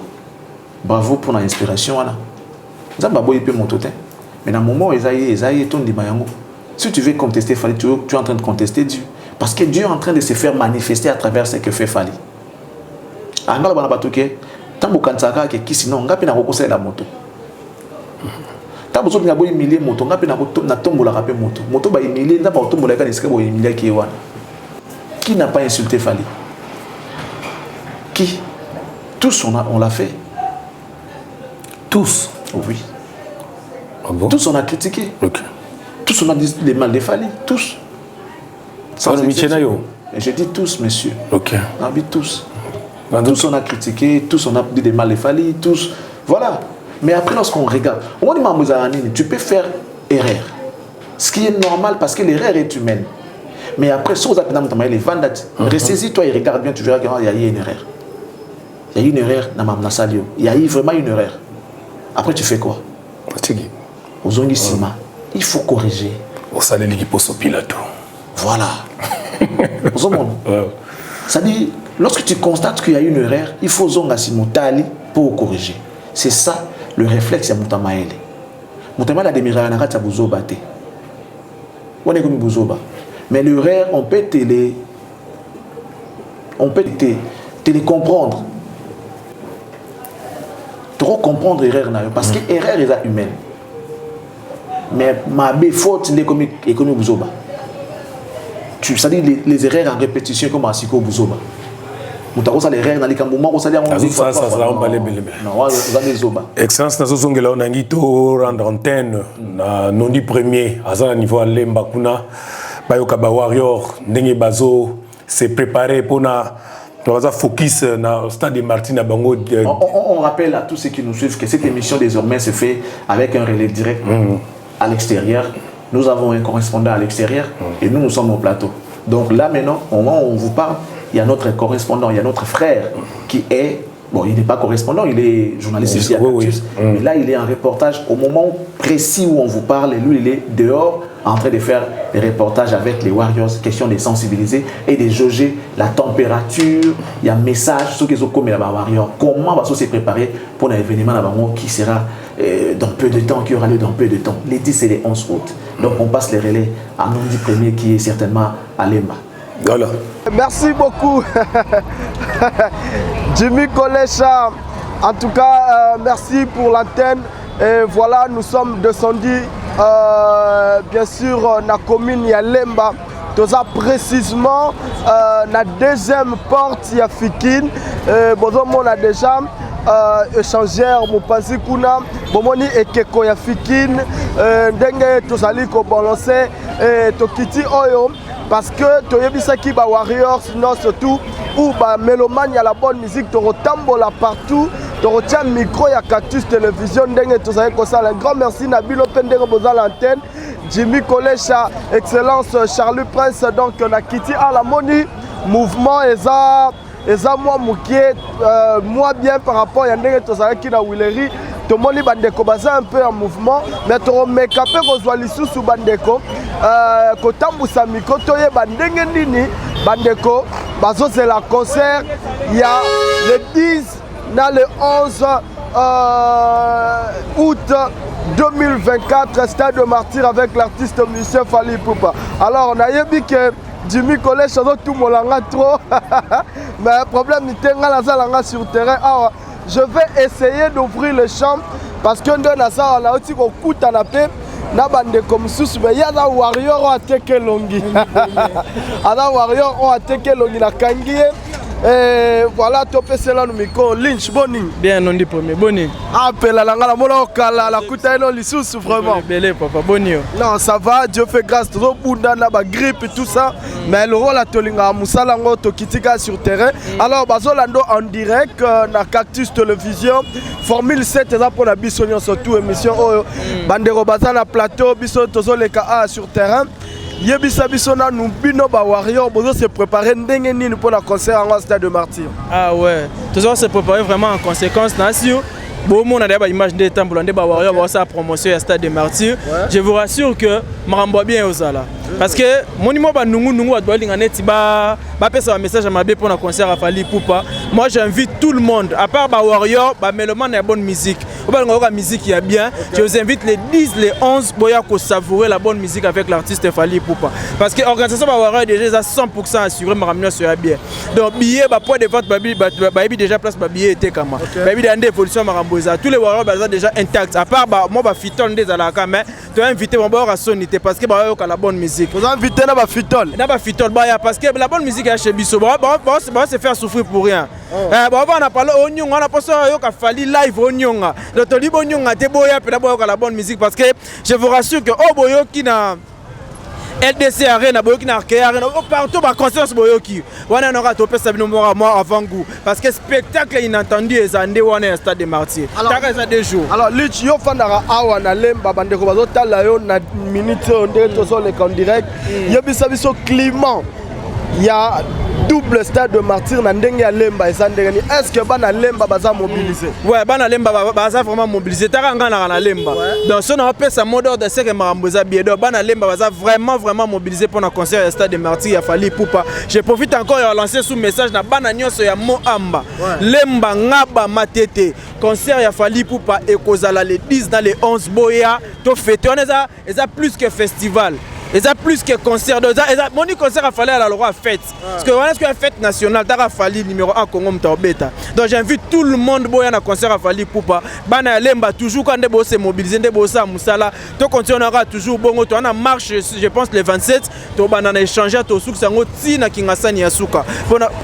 Bravo pour l'inspiration. Mais dans le moment où si tu veux contester Fally, tu es en train de contester Dieu. Parce que Dieu est en train de se faire manifester à travers ce que fait Fally. Tant que tu as la moto. Quand vous avez humilié moto, on a tombé la rapé moto. Moto va humilier, n'a pas tombé la canne, est-ce que vous humilier qui est wana? Qui n'a pas insulté Fally? Qui? Tous on l'a fait. Tous? Oui. Ah bon? Tous on a critiqué. Ok. Tous on a dit des mal de Fally. Tous. Sans exception. Et je dis tous, monsieur. Ok. On a dit tous. Tous on a critiqué, tous on a dit des mal de Fally, tous. Voilà. Mais après, lorsqu'on regarde, on dit tu peux faire erreur. Ce qui est normal parce que l'erreur est humaine. Mais après, si vous avez les vendats, ressaisis-toi et regarde bien, tu verras qu'il y a eu une erreur. Il y a eu une erreur dans ma salio. Il y a eu vraiment une erreur. Après, tu fais quoi? Il faut corriger. Au salaire l'équipe au pilote. Voilà. C'est-à-dire, lorsque tu constates qu'il y a eu une erreur, il faut zonga simotali pour corriger. C'est ça le réflexe de Moutamaele. Moutamaele a démiré à Narata Bouzoba. On est comme Bouzoba. Mais l'erreur, on peut te les comprendre. Trop comprendre l'erreur, parce que l'erreur est humaine. Mais ma faute, c'est comme Bouzoba. C'est-à-dire les erreurs en répétition comme Asiko Bouzoba. Excellence nazozongela onangi to rendre antenne na nondi premier azana niveau alemba kuna bayoka ba warrior ndenge bazo se préparer pour na focus na stade de Martyrs bango. On rappelle à tous ceux qui nous suivent que cette émission désormais se fait avec un relais direct à l'extérieur. Nous avons un correspondant à l'extérieur et nous sommes au plateau. Donc là maintenant, au moment où on vous parle, il y a notre correspondant, il y a notre frère qui est, bon, il n'est pas correspondant, il est journaliste ici à Cactus, mais là il est en reportage au moment précis où on vous parle, et lui il est dehors en train de faire des reportages avec les Warriors, question de sensibiliser et de jauger la température, il y a un message sur les Warriors, comment va se préparer pour un événement qui sera dans peu de temps, qui aura lieu dans peu de temps. Les 10 et les 11 août. Donc on passe les relais à Nondi Premier qui est certainement à Lemba. Voilà. Merci beaucoup Jimmy Kolecha. En tout cas, merci pour l'antenne. Et voilà, nous sommes descendus bien sûr dans la commune de Lemba. Tout ça précisément la deuxième porte de Fikine. On a déjà échangeur Mopasi Kuna, Bomoni Ekeko ya Fikine, ndenge tozali ko balancer tokiti oyo parce que toyebisaki ba Warriors non surtout ou ba mélomane ya la bonne musique totambola partout, torotia micro ya Cactus Télévision ndenge tozali ko sala. Un grand merci na bilo pendenge boza l'antenne Jimmy Kolecha, excellence Charles Prince. Donc on a quitté à la moni mouvement eza moi mukie moi bien par rapport à ndenge tozalaki na Willery tomoni bandeko baza un peu en mouvement mais to mekape kozwa lisusu bandeko kotambusa miko toyeba ndenge nini bandeko bazozela concert il y a le 10 na le 11 août 2024 stade de Martyrs avec l'artiste musicien Fally Ipupa. Alors on a yebi que Jimmy Kolecha tout molanga trop mais le problème c'est que sur terrain. Alors, je vais essayer d'ouvrir le champ parce que nous avons aussi un canapé na bande comme sous mais il y a des warriors qui ont attaqué longi. Alors warriors ont attaqué longi na kangie. Et voilà, tu peux se lancer micro Lynch Boning. Bien, on dit premier Boning. Appelle la langue la mola okala la kuta ino lisusu vraiment. Belé papa Bonio. Non, ça va, Dieu fait grâce. Tout bunda na ba grippe et tout ça. Mais le rôle à tolinga musala ngo to kitika sur terrain. Alors bazolando en direct na Cactus Télévision. Formule 7 eza pour la bisonio surtout émission bandero bazana plateau biso tozoleka a sur terrain. Yebisa bisona nous bino ba warrior bozo se préparer ndenge nini pour la concert en stade de Martyrs. Ah ouais, tous se préparer vraiment en conséquence nation. Bon on a des images des temps pour ba warrior voir sa promotion à stade de Martyrs. Je vous rassure que Marambo bien aux ala. parce que monimo ba nungu wa dolinga neti ba pesa un message à mabe pour un concert à Fally Ipupa. Moi j'invite tout le monde à part ba warrior ba mélomane ya bonne musique. Ou ba la musique qui est bien, je vous invite les 10 les 11 boya ko savourer la bonne musique avec l'artiste Fally Ipupa parce que organisation ba warrior déjà à 100% assuré maramina sur bien. Donc billet ba point de vente ba déjà place ba billet était comme ba billet d'ande évolution maramboza tous les warriors ba déjà intact à part ba moi ba fitol des alaka mais tu as invité mon bord à sonité parce que ba yo la bonne musique. Vous invitez na ba fitol parce que la bonne musique est chez Bisso ba se faire souffrir pour rien. Ba on a parlé Onyong on a passé yo ka Fally live Onyong donc to libo Onyong te boya pe boya la bonne musique parce que je vous rassure que oh boyo qui na LDC Arena boyo qui na Arke Arena partout ba concert boyo qui wana na to pesa bino moi avant goût parce que spectacle inattendu ezande wana stade des Martyrs taka ça des jours. Alors Lich yo fandara awa na lemba bandeko bazotala yo na minute onde to so le en direct yo biso Clément. Il y a double stade de martyr na ndenge ya lemba esandengani. Est-ce que bana lemba baza mobilisé? Ouais, bana lemba baza vraiment mobilisé. Taranga na lemba. Donc si on appelle ça mode de ce que maramboza bien donc bana lemba baza vraiment mobilisé pour un concert au stade de martyr ya Fally Ipupa. Je profite encore de lancer sous message na bana nyonso ya Moamba. Lemba ngaba matete. Concert ya Fally Ipupa et kozala les 10 dans les 11 boya to fête. On est plus que festival. Et ça plus que concert. Mon concert a fallu à la loi fête. Parce que on a une fête nationale, t'as Fally numéro 1 Congo Mtaobeta. Donc j'invite tout le monde boya na concert à Fally Ipupa. Bana lemba toujours quand des boss se mobilisent, des boss à Moussala. Tu continuera toujours bon. Tu en marche, je pense le 27. Tu vas échanger to souk sango tina kingasani yasuka.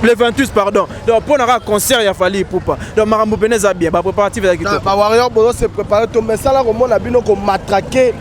Le 28 pardon. Donc pour un concert ya Fally Ipupa. Donc marambo peneza bien. Ba préparatif avec toi. Ba warrior bodo se préparer to mais ça là comment na bino ko matraquer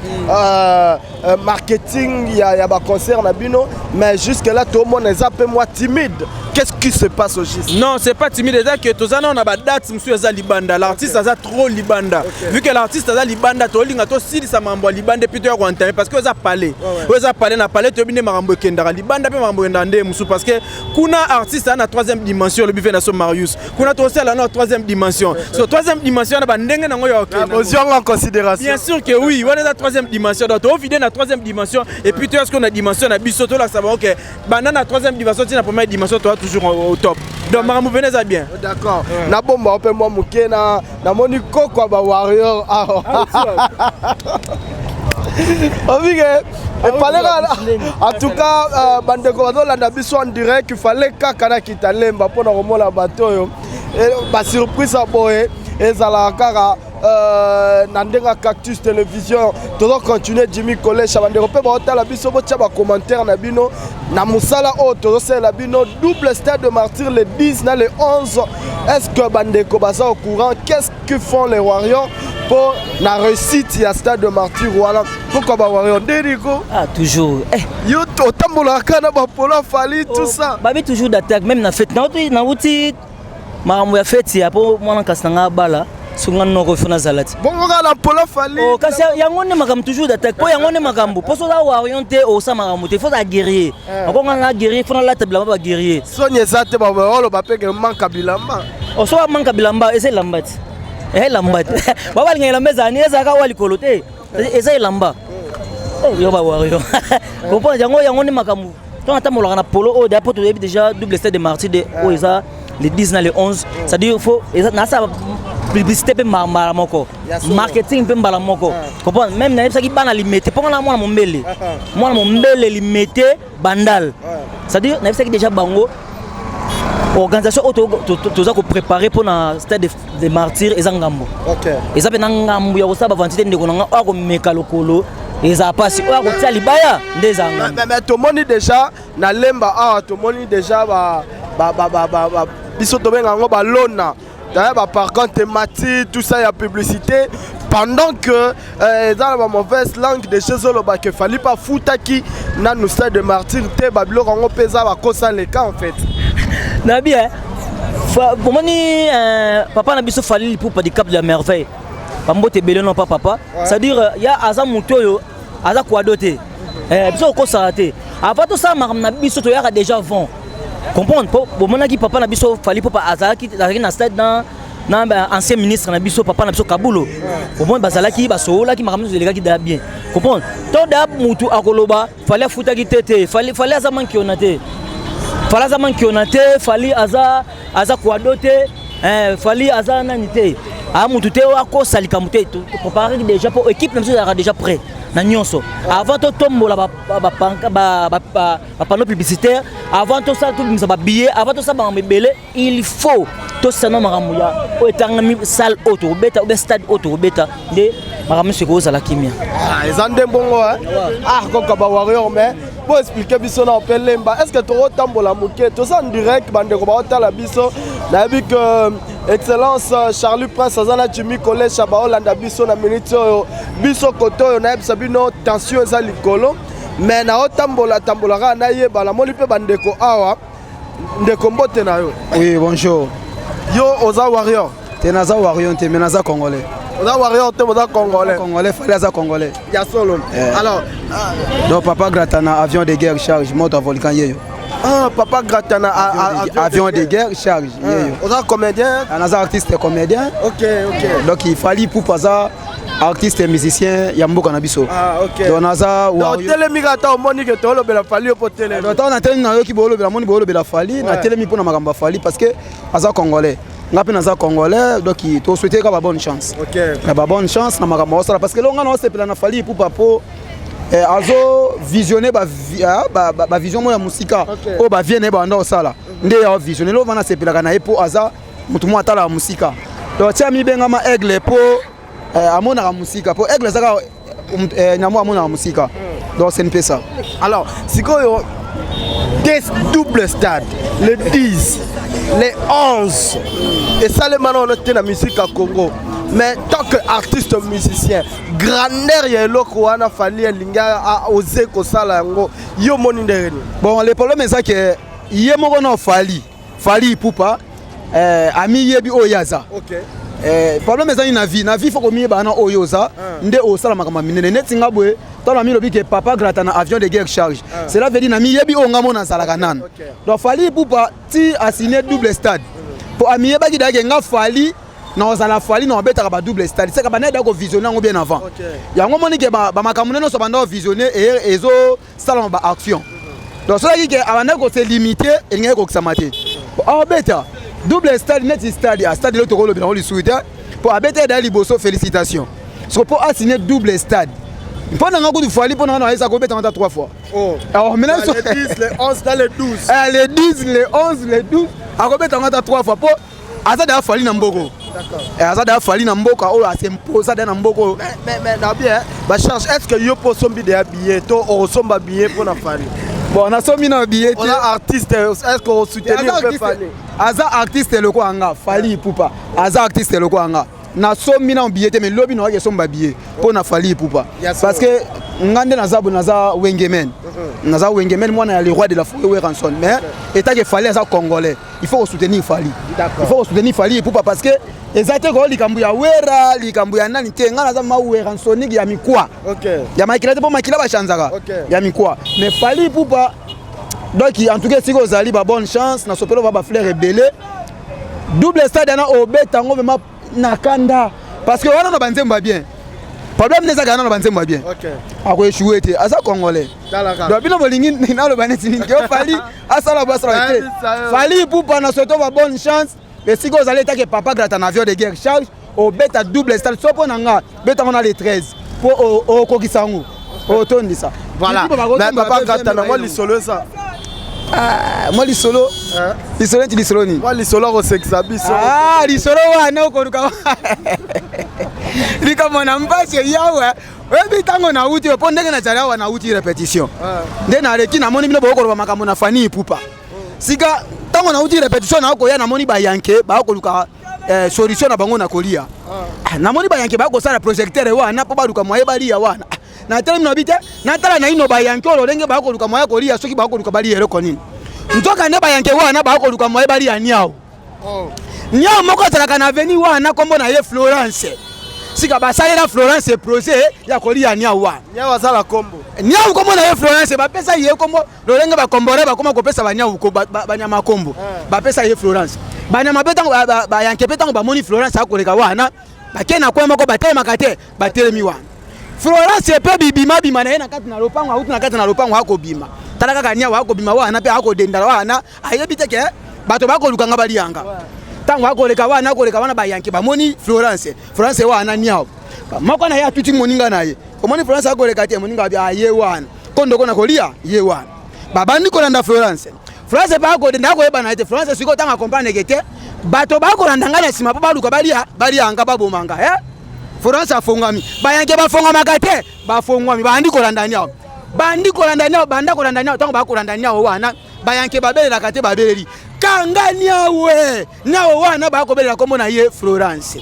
marketing. Il y a un concert na bino mais jusque là tout le monde est un peu moins timide. Qu'est-ce qui se passe au juste? Non, c'est pas timide, c'est que tous on a ba date monsieur za libanda. L'artiste a trop libanda. Vu que l'artiste a libanda to linga to si ça mambo libanda puis tu as entendu parce que ça parler. Vous a parlé na parler to bine marambo kendara libanda pe marambo ndande musu parce que kuna artiste na troisième dimension le buffet na so Marius. Kuna to aussi la troisième dimension. Sur troisième dimension na ba ndenge na ngoyo ok. Position en considération. Bien sûr que oui, on est dans la troisième dimension. Donc au vidéo na troisième dimension et puis tu as ce qu'on a dimension na bisoto là ça va OK. Banana na troisième dimension, tu na première dimension toi toujours au top. Donc marambo venez ça bien. D'accord. Na bomba on peut moi muke na moniko kwa ba warrior. En tout cas, bandeko bazolanda biso en direct il fallait kakana kitalemba pour na komola bato yo. Ba surprise a boye ezala kaka Nandenga Cactus Télévision, tout continuer Jimmy Collège, bandeko pe ba otala biso bo tia ba commentaire na bino na musala o to c'est la bino double stade de martyr les 10 na les 11. Est-ce que bandeko baza au courant qu'est-ce que font les warriors pour la réussite ya stade de martyr voilà pourquoi ba warrior Deriko ah toujours yo to tambola kana ba polo Fally tout ça ba toujours d'attaque même na fête na wuti marambo ya fête ya po mwana kasanga bala sunga noko funa zalati bongo la polo Fally oh kasi yango ne makam toujours d'attaque po yango ne makambo po so la orienté au sa makambo te faut la guerrier akonga na guerrier funa la table ba guerrier sonye zate ba olo ba peke manka bilamba o so manka bilamba ese lambati lambati baba ngela mezani ezaka wali kolote ese lamba yo ba warrior comprendre yango ne makambo to atamolo na polo o d'après tu déjà double stade de martyr de o eza les 10 na les 11 ça dit il faut na ça publicité pe mara moko marketing pe mbala moko comprendre même na ça qui bana limité pour na mwana mombele limité bandal ça dit na ça qui déjà bango organisation auto za ko préparer pour na stade de martyrs ezangambo OK eza pe na ngambo ya kosaba vantité ndeko na ko meka lokolo eza pasi o ko tia libaya ndezanga mais to moni déjà na lemba ah to moni déjà ba biso to benga ngo ba lona d'ailleurs par contre thématique tout ça il y a publicité pendant que dans la mauvaise langue des choses là que fallait pas foutaki na nous stade de martyr te babilo ngo pesa ba kosa les cas en fait na bien bomani papa na biso Fally Ipupa du Cap de la Merveille pambote belé non pas papa c'est à dire il y a aza mutoyo aza quoi doté biso ko sarate avant tout ça na biso to ya déjà vent comprendre pour mon qui papa na biso Fally Ipupa azaki na stade dans na ancien ministre na biso papa na biso Kabulo comprendre bazalaki basoolaki makambo zelekaki da bien comprendre to da mutu akoloba fallait futaki tete fallait azaman kionate fallait aza kuadote fallait aza nanite a mutu te wako salika mute to préparer déjà pour équipe même si déjà prêt na nyonso avant to tombola ba panneau publicitaire avant to ça tout bimisa ba billet avant to ça ba mebele il faut to sana maramuya o etangami salle auto beta ou stade auto beta de maramu se ko za kimia ezande mbongo koka ba warrior mais pour expliquer biso na Pelemba est-ce que to tambola muke to ça en direct bande ko ba otala biso na bi que excellence Charlie Prince azana Jimmy College ba Olanda biso na minute biso koto na sabino tension eza likolo mais na otambola na yeba la moni pe bandeko awa ndeko mbote na yo. Oui, bonjour. Yo oza warrior tenaza warrior te menaza congolais. Oza warrior te oza congolais. Congolais fallait aza congolais. Ya solo. Alors donc papa Gratana avion de guerre charge moto volcan yeyo. Papa Gratana avion de guerre charge yeyo. Oza comédien, anaza artiste comédien. OK. Donc il fallait pour pas artiste et musicien Yamboka Nabiso. OK. Donc naza warrior. Donc telemigata o moni que tolo bela fali o potele. Donc on a télé na yo ki bolo bela moni bolo bela fali na télé mi pona makamba fali parce que aza congolais. Ngapi naza congolais donc to souhaiter ka ba bonne chance. OK. Ba bonne chance na makamba osala parce que lo ngana osepela na fali pour papo azo visionner ba vision mo ya musika o ba vienne ba ndo osala nde ya visionner lo vana sepela kana epo aza mutu mo atala musika donc tia mi benga ma aigle po amona ka musika po aigle zaka nyamo amona ka musika donc c'est une peu ça. Alors sikoyo des double stade le 10 le 11 et ça le maintenant on était la musique à Congo. Mais tant qu'artiste musicien, grandeur y a l'autre wana fali linga a osé ko sala ngo yo moni ndereni. Bon le problème est ça que yemo no fali pupa ami yebi oyaza. OK. Problème est ça na vie faut ko mi ba na oyoza nde o sala makama minene netinga boye tala mi lobi que papa Gratana avion de guerre charge. Cela veut dire na mi yebi o ngamo na sala kanan. Donc fali pupa ti a signé double stade. Pour ami yeba ki dage nga fali na ozala fali na obeta ba double stade c'est ka bana da ko visionner ngo bien avant ya ngo moni ke ba makamune no so banda visionner et ezo salon ba action donc cela dit que abana ko se limiter et ngeke ko kisamate obeta double stade net stade a stade le to ko lo bien oli souhaiter pour abeta da liboso félicitations so pour assigner double stade pendant nga ko du fali pendant na esa ko beta 3 fois alors maintenant le 10 le 11 dans le 12 le 10 le 11 le 12 a ko beta 3 fois pour azada fali na mboko. D'accord. Azada fali na mboka o asemposa na mboko. Mais na bien, ba charge est-ce que yo po sombi de billet to o somba billet pour na fali. Bon, na sombi na billet. On a artiste est-ce qu'on soutenir peut fali. Aza artiste le ko anga fali pupa. Aza artiste le ko anga. Na sombi na billet mais lobi na ke somba billet pour na fali pupa. Parce que ngande na zabu naza wengemen. Naza wengemen moi na le roi de la forêt ranson mais état que fali aza congolais. Il faut soutenir fali. Il faut soutenir fali pupa parce que ezate ko likambu ya wera likambu ya nani te ngana za mawe ransonique ya mikwa. OK. Ya makila te po makila ba chanzaka. Ya mikwa. Mais fali pupa donc en tout cas si ko zali ba bonne chance na sopelo ba fleur ebele. Double stade na obeta ngo mema nakanda parce que wana no banzemba bien. Problème n'est pas no banzemba bien. OK. Ako échoué te asa congolais. Donc bino bolingi na lo baneti ni ke fali asala ba sala te. Fali pupa na soto ba bonne chance. Mais si vous allez que papa Gratana avion de guerre charge au bêta double stade soit pour nanga bêta on a les 13 pour au kokisangu au ton dit ça voilà mais papa Gratana moi li solo ça moi li solo tu li solo ni moi li solo au sexabiso li solo wana ko ruka li kama na mbase yawe webi tango na uti po ndenge na jara wana uti répétition ndena reki na moni bino boko ba makambo na fani pupa sika tango na uti répétition na ko ya na moni ba yanke ba ko luka solution na bango na kolia na moni ba yanke ba ko sala projecteur wana po ba luka moye bali ya wana na tele no bite na tala na ino ba yanke o lenge ba ko luka moye kolia soki ba ko luka bali ero konini ntoka ne ba yanke wana ba ko luka moye bali ya niao niao moko tala kana veni wana kombo na ye Florence sika basalela Florence et projet ya kolia Niawa. Niawa za la combo. Niawa kombo na Florence ba pesa ye kombo lolenge ba kombore ba koma ko pesa ba Niawa ko ba nyama kombo. Ba pesa ye Florence. Ba nyama betango ba yanke betango ba moni Florence akoleka wana. Ba kena kwema ko ba telema kate ba telemi wana. Florence pe bibima bima na ena kati na lopango auti na kati na lopango hako bima. Talaka ka Niawa hako bima wana pe hako dendala wana ayebite ke bato bako lukanga bali yanga. Tango akoleka wana ba yanke ba moni Florence wana Niawa. Mako na ya tuti moninga naye. Omoni Florence akoleka te moninga bia ye wana. Kondo kona kolia ye wana. Baba ndiko landa Florence ba ko denda ko yeba na te Florence siko tanga comprendre kete bato ba ko landa ngana sima pa luka bali anga ba bomanga Florence afongami ba yanke ba fongama kate ba fongwami ba ndiko landa Niawa. Bandi ko landa Niawa banda ko landa Niawa tango ba ko landa Niawa wana ba yanke ba belela kate ba beleri. Kanga Niawa wana ba ko belela kombo na ye Florence.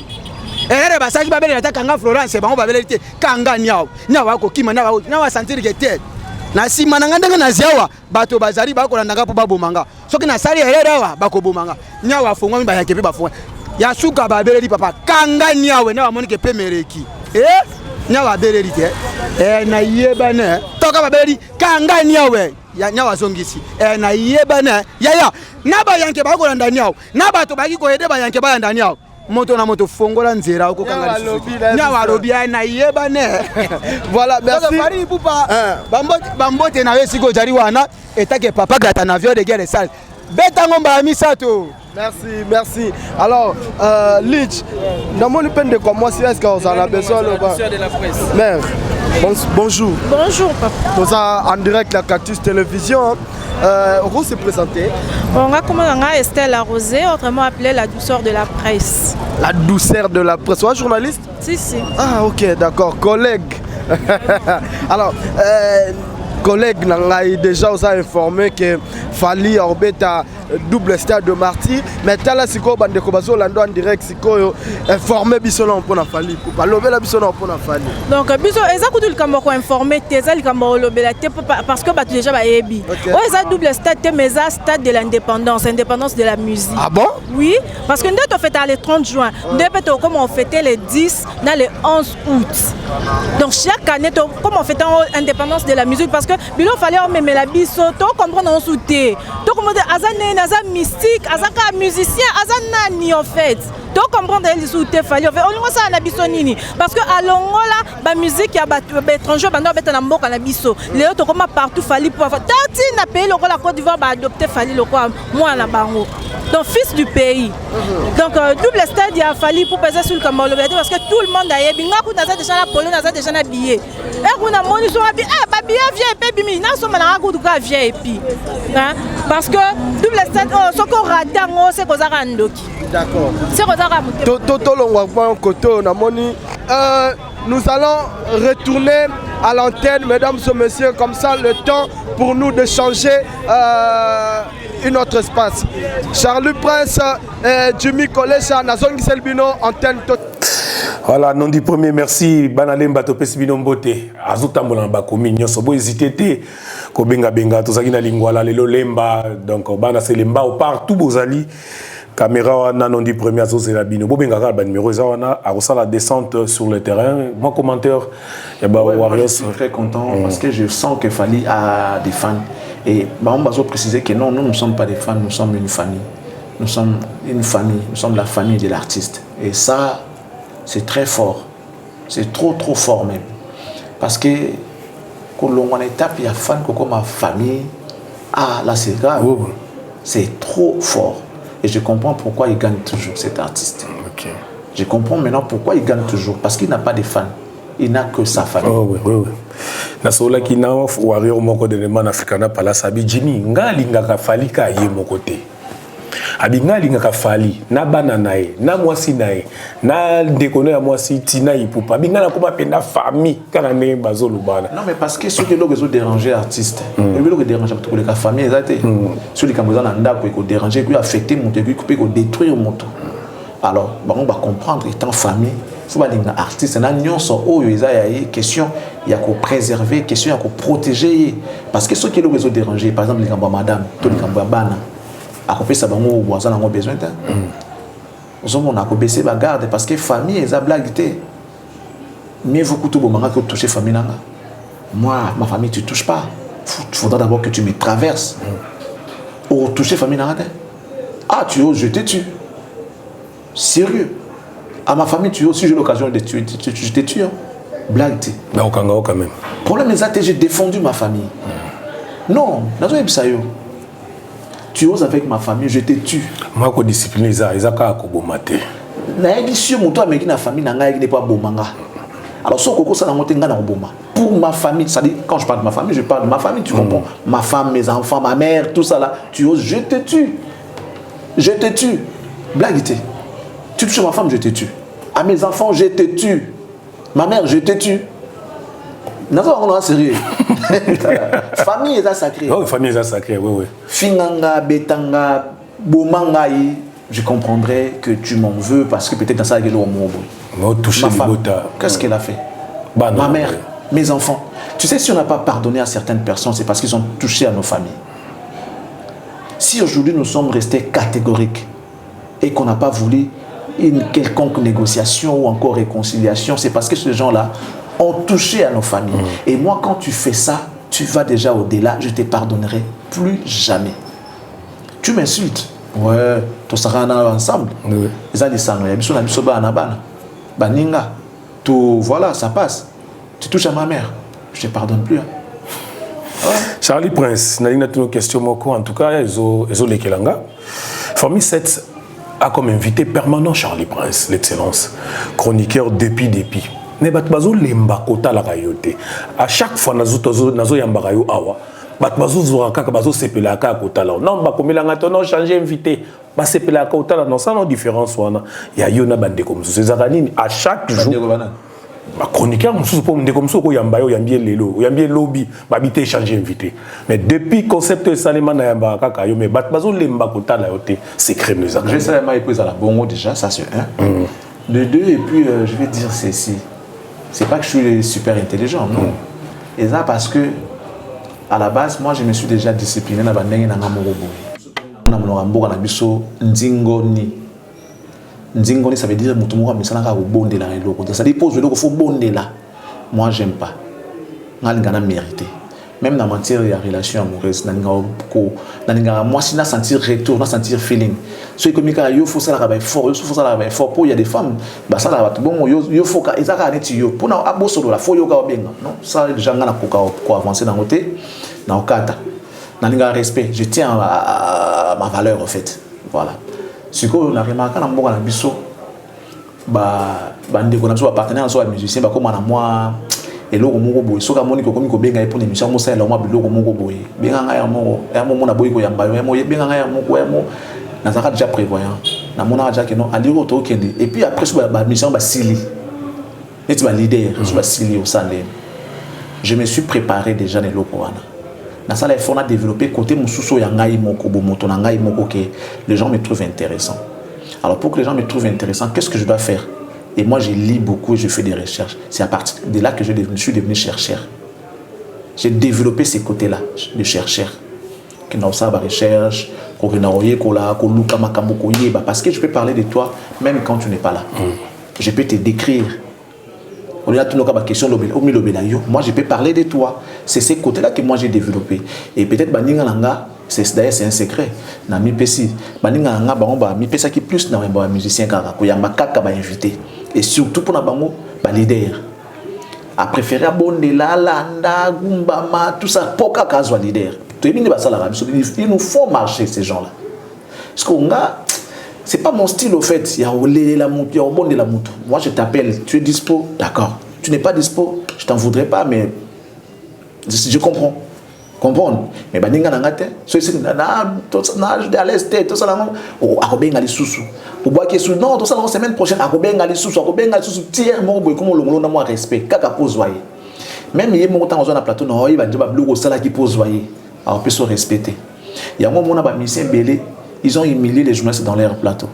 Ere basaki babele na kanga Florence bango babele te kanga Niawa ko kima Niawa sentir que tête na sima na ngandanga na ziawa bato bazali ba ko landanga po babomanga soki na sali erewa ba ko bomanga Niawa fongwa ba yanke pe ba fongwa ya suka babele di papa kanga Niawa monike pe mereki Niawa babele te na yeba ne toka babele di kanga Niawa zongisi na yeba ne ya na ba yanke ba ko landa Niawa na bato baki ko ede ba yanke ba landa Niawa moto na moto fongola nzera uko kanga Niawa lobia na yeba ne voilà merci Fali Pupa bambote na wesi ko jari wana etake papa grata na avion de guerre sale betango mba misato. Merci. Alors, Lich, dans mon peine de commencer, est-ce qu'on a besoin de la presse? Mère, bonjour. Bonjour, papa. Nous sommes en direct la Cactus Télévision. On va se présenter. On va commencer Estelle Arrosé, autrement appelée la douceur de la presse. La douceur de la presse. Vous êtes journaliste? Si. Ah, ok, d'accord. Collègue. Alors, collègue n'a déjà informé que Fali Orbeta double stade de martyr, mais tala siko bande ko bazo lando en direct siko informé bisola pour na Fali pour lobela bisola pour na Fali. Donc biso eza kutul kamoko informé teza likambo lobela te parce que ba déjà ba ebi. O eza double stade te mais eza stade de l'indépendance, indépendance de la musique. Ah bon? Oui, parce que nous on fête le 30 juin, nous peut comme on fêtait le 10 dans le 11 août. Donc chaque année comme on fête l'indépendance de la musique parce que bilo fallait on même la biso to comprendre on souté. To comme azane aza mystique, azaka musicien, azanani en fait. Donc comprendre les souté fallait on ça na biso nini parce que à longola ba musique ya ba étranger ba no beta na mboka na biso. Léo to comme partout fallait pour tati na pays le la Côte d'Ivoire ba adopter fallait le quoi moi na bango. Donc fils du pays. Donc double stade il a fallu pour peser sur le Cameroun parce que tout le monde a yebi nga ku naza déjà na polo naza déjà na billet. Et ku na moni so abi ba billet vient pe bimi na so na ku ka vient et puis hein parce que double stade so ko radango c'est ko za ndoki. D'accord. C'est ko za muté. Toto longwa kwa koto na moni nous allons retourner à l'antenne, mesdames et messieurs, comme ça le temps pour nous de changer un autre espace. Charles Prince, Jimmy Kolesha, Nazongi Selbino, antenne totale. Voilà, non du premier, merci. Banalem bato pesibino mbote. Azutambola bakomi nyoso bo hésiter te ko benga to zakina lingwala lelo lemba donc bana se lemba au partout bozali. Caméra wana non du premier azo c'est la bino. Bo benga ba numéro wana a la descente sur le terrain. Moi commentaire ya ba Warriors. Je suis très content parce que je sens que Fali a des fans et on va préciser que non, nous ne sommes pas des fans, nous sommes une famille. Nous sommes une famille, nous sommes la famille de l'artiste et ça c'est très fort. C'est trop fort même. Parce que quand on étape, il y a fan comme ma famille. Ah, là c'est grave. Oh. C'est trop fort. Et je comprends pourquoi il gagne toujours cet artiste. Okay. Je comprends maintenant pourquoi il gagne toujours. Parce qu'il n'a pas de fans. Il n'a que sa famille. Oh, oui. Nasola qui n'a pas Warrior moko de man africana pala sabi Jimmy ngali ngaka Fali ka ye moko te. Abinga linga Fali na bana nae na mwasi nae na déconner ya mwasi tina ipupa binga na koma penda famille kana ne bazolo bana. Non mais parce que ceux qui l'ont dérangé artiste. Et lui le déranger pour les famille exacté. Ceux qui kamboza na ndako ko déranger ko affecter mon ko ko détruire mon tout. Alors on va comprendre étant famille faut pas linga artiste na nyonso oyo ezaya question il y a qu'on préserver question il y a qu'on protéger parce que ceux qui l'ont dérangé par exemple les kambo madame tout les kambo bana à couper ça bango besoin de on a baisser la garde parce que famille est à blaguer mieux vaut que tout bomanga que toucher famille nanga. Moi, ma famille, tu touches pas. Il faudra d'abord que tu me traverses. Ou toucher famille nanga. Ah, tu oses, je te tue. Sérieux. À ma famille, tu oses, si j'ai l'occasion de tuer, je te tue. Hein. Blague. Bah, au Kangao quand même. Le problème est que j'ai défendu ma famille. Non, tu oses avec ma famille, je te tue. Moi, je discipline, ils ont bomate. La famille n'est pas bomanga. Alors, ce que ça pour ma famille, ça dit, quand je parle de ma famille, je parle de ma famille, tu comprends? Ma femme, mes enfants, ma mère, tout ça là, tu oses, je te tue. Je te tue. Blague. Tu touches ma femme, je te tue. À mes enfants, je te tue. Ma mère, je te tue. Non, on est sérieux. Famille est sacrée. Oh, famille est sacrée, oui. Finanga, betanga, bomangaï, je comprendrais que tu m'en veux parce que peut-être dans ça, il y a ma femme, qu'est-ce qu'elle a fait? Ma mère, mes enfants. Tu sais, si on n'a pas pardonné à certaines personnes, c'est parce qu'ils ont touché à nos familles. Si aujourd'hui nous sommes restés catégoriques et qu'on n'a pas voulu une quelconque négociation ou encore réconciliation, c'est parce que ces gens-là ont touché à nos familles. Et moi, quand tu fais ça, tu vas déjà au-delà, je ne te pardonnerai plus jamais. Tu m'insultes. Ouais, tu seras ensemble. Ils ont dit ça, voilà, ça passe. Tu touches à ma mère, je ne te pardonne plus. Hein. Ouais. Charlie Prince, nous avons une question, en tout cas, ils ont les Kelanga. Famille 7 a comme invité permanent Charlie Prince, l'excellence, chroniqueur depuis. Mais batbazo lemba kota la kayote. À chaque fois nazo yambaka yo awa. Batbazo zoraka bazo sepela ka kota la. Non ba komela ngato non changer invité. Ba sepela ka kota la non ça non différence wana. Ya yo na bande comme ça. Zakanini à chaque jour. Ba chroniqueur mususu po ndeko mususu ko yamba yo yambie lelo, yambie lobby, ba bité changer invité. Mais depuis concept salema na yamba kaka yo mais batbazo lemba kota la yote c'est crème les Je sais ma épouse à la bongo déjà ça c'est un. De deux et puis je vais dire c'est pas que je suis super intelligent, non. Et ça parce que, à la base, moi je me suis déjà discipliné dans la bande na ngamorobo. Na mlorambo na biso nzingoni. Nzingoni ça veut dire mutumura misana ka bonde la eloko. Ça dit pose eloko faut bonde là. Moi j'aime pas. Ngana mérité. Même dans matière de relation amoureuse, moi si na sentir retour, na sentir feeling. Ce qui est comme faut ça la fort, faut ça la fort pour il y a des femmes, bah ça la bon yo faut ka ezaka neti yo pour na aboso la faut yo ka benga. Non, ça déjà ngana ko avancer dans côté na okata. Na linga respect, je tiens à ma valeur en fait. Voilà. Ce que on a remarqué na mboka na biso ba ndeko na biso ba partenaire so ba musicien ba comme na moi eloko moko boy soka moni ko komi ko benga pour émission mo ça la moi biloko moko boy benga nga ya moko na boy ko yamba yo mo benga nga ya moko ya mo na zaka déjà prévoyant na mona déjà que non aliro to kende et puis après sur ba mission ba sili et tu vas leader sur ba sili au salé je me suis préparé déjà dans eloko wana na ça la faut na développer côté mususu ya ngai moko bo moto na ngai moko que les gens me trouvent intéressant. Alors pour que les gens me trouvent intéressant, qu'est-ce que je dois faire? Et moi, je lis beaucoup et je fais des recherches. C'est à partir de là que je suis devenu chercheur. J'ai développé ces côtés-là de chercheur. Parce que je peux parler de toi même quand tu n'es pas là. Je peux te décrire. Moi, je peux parler de toi. C'est ces côtés-là que moi j'ai développé. Et peut-être d'ailleurs c'est un secret. Na mi pesi baninga nga bango mi pesa ki plus na ba musicien kaka ko yamba kaka ba invité et surtout pour na bango ba leader. A préférer abonde la landa gumbama tout ça pour kaka soit leader. Tu es bien ba sala il nous faut marcher ces gens-là. Parce que c'est pas mon style au fait, il y a olé la moto, il y a bonde la moto. Moi je t'appelle, tu es dispo, d'accord. Tu n'es pas dispo, je t'en voudrais pas mais je comprends. Comprendre mais baninga nangate so ici na à l'est tout ça là o akobenga li susu o bois que sous non tout ça la semaine prochaine akobenga li susu tiers mo boy comme longolo na moi respect kaka pose voyer même yé mo temps na plateau no il va dire ba bloko sala qui pose voyer alors peut se respecter il y a un moment ba musicien belé ils ont humilié les journalistes dans leur plateau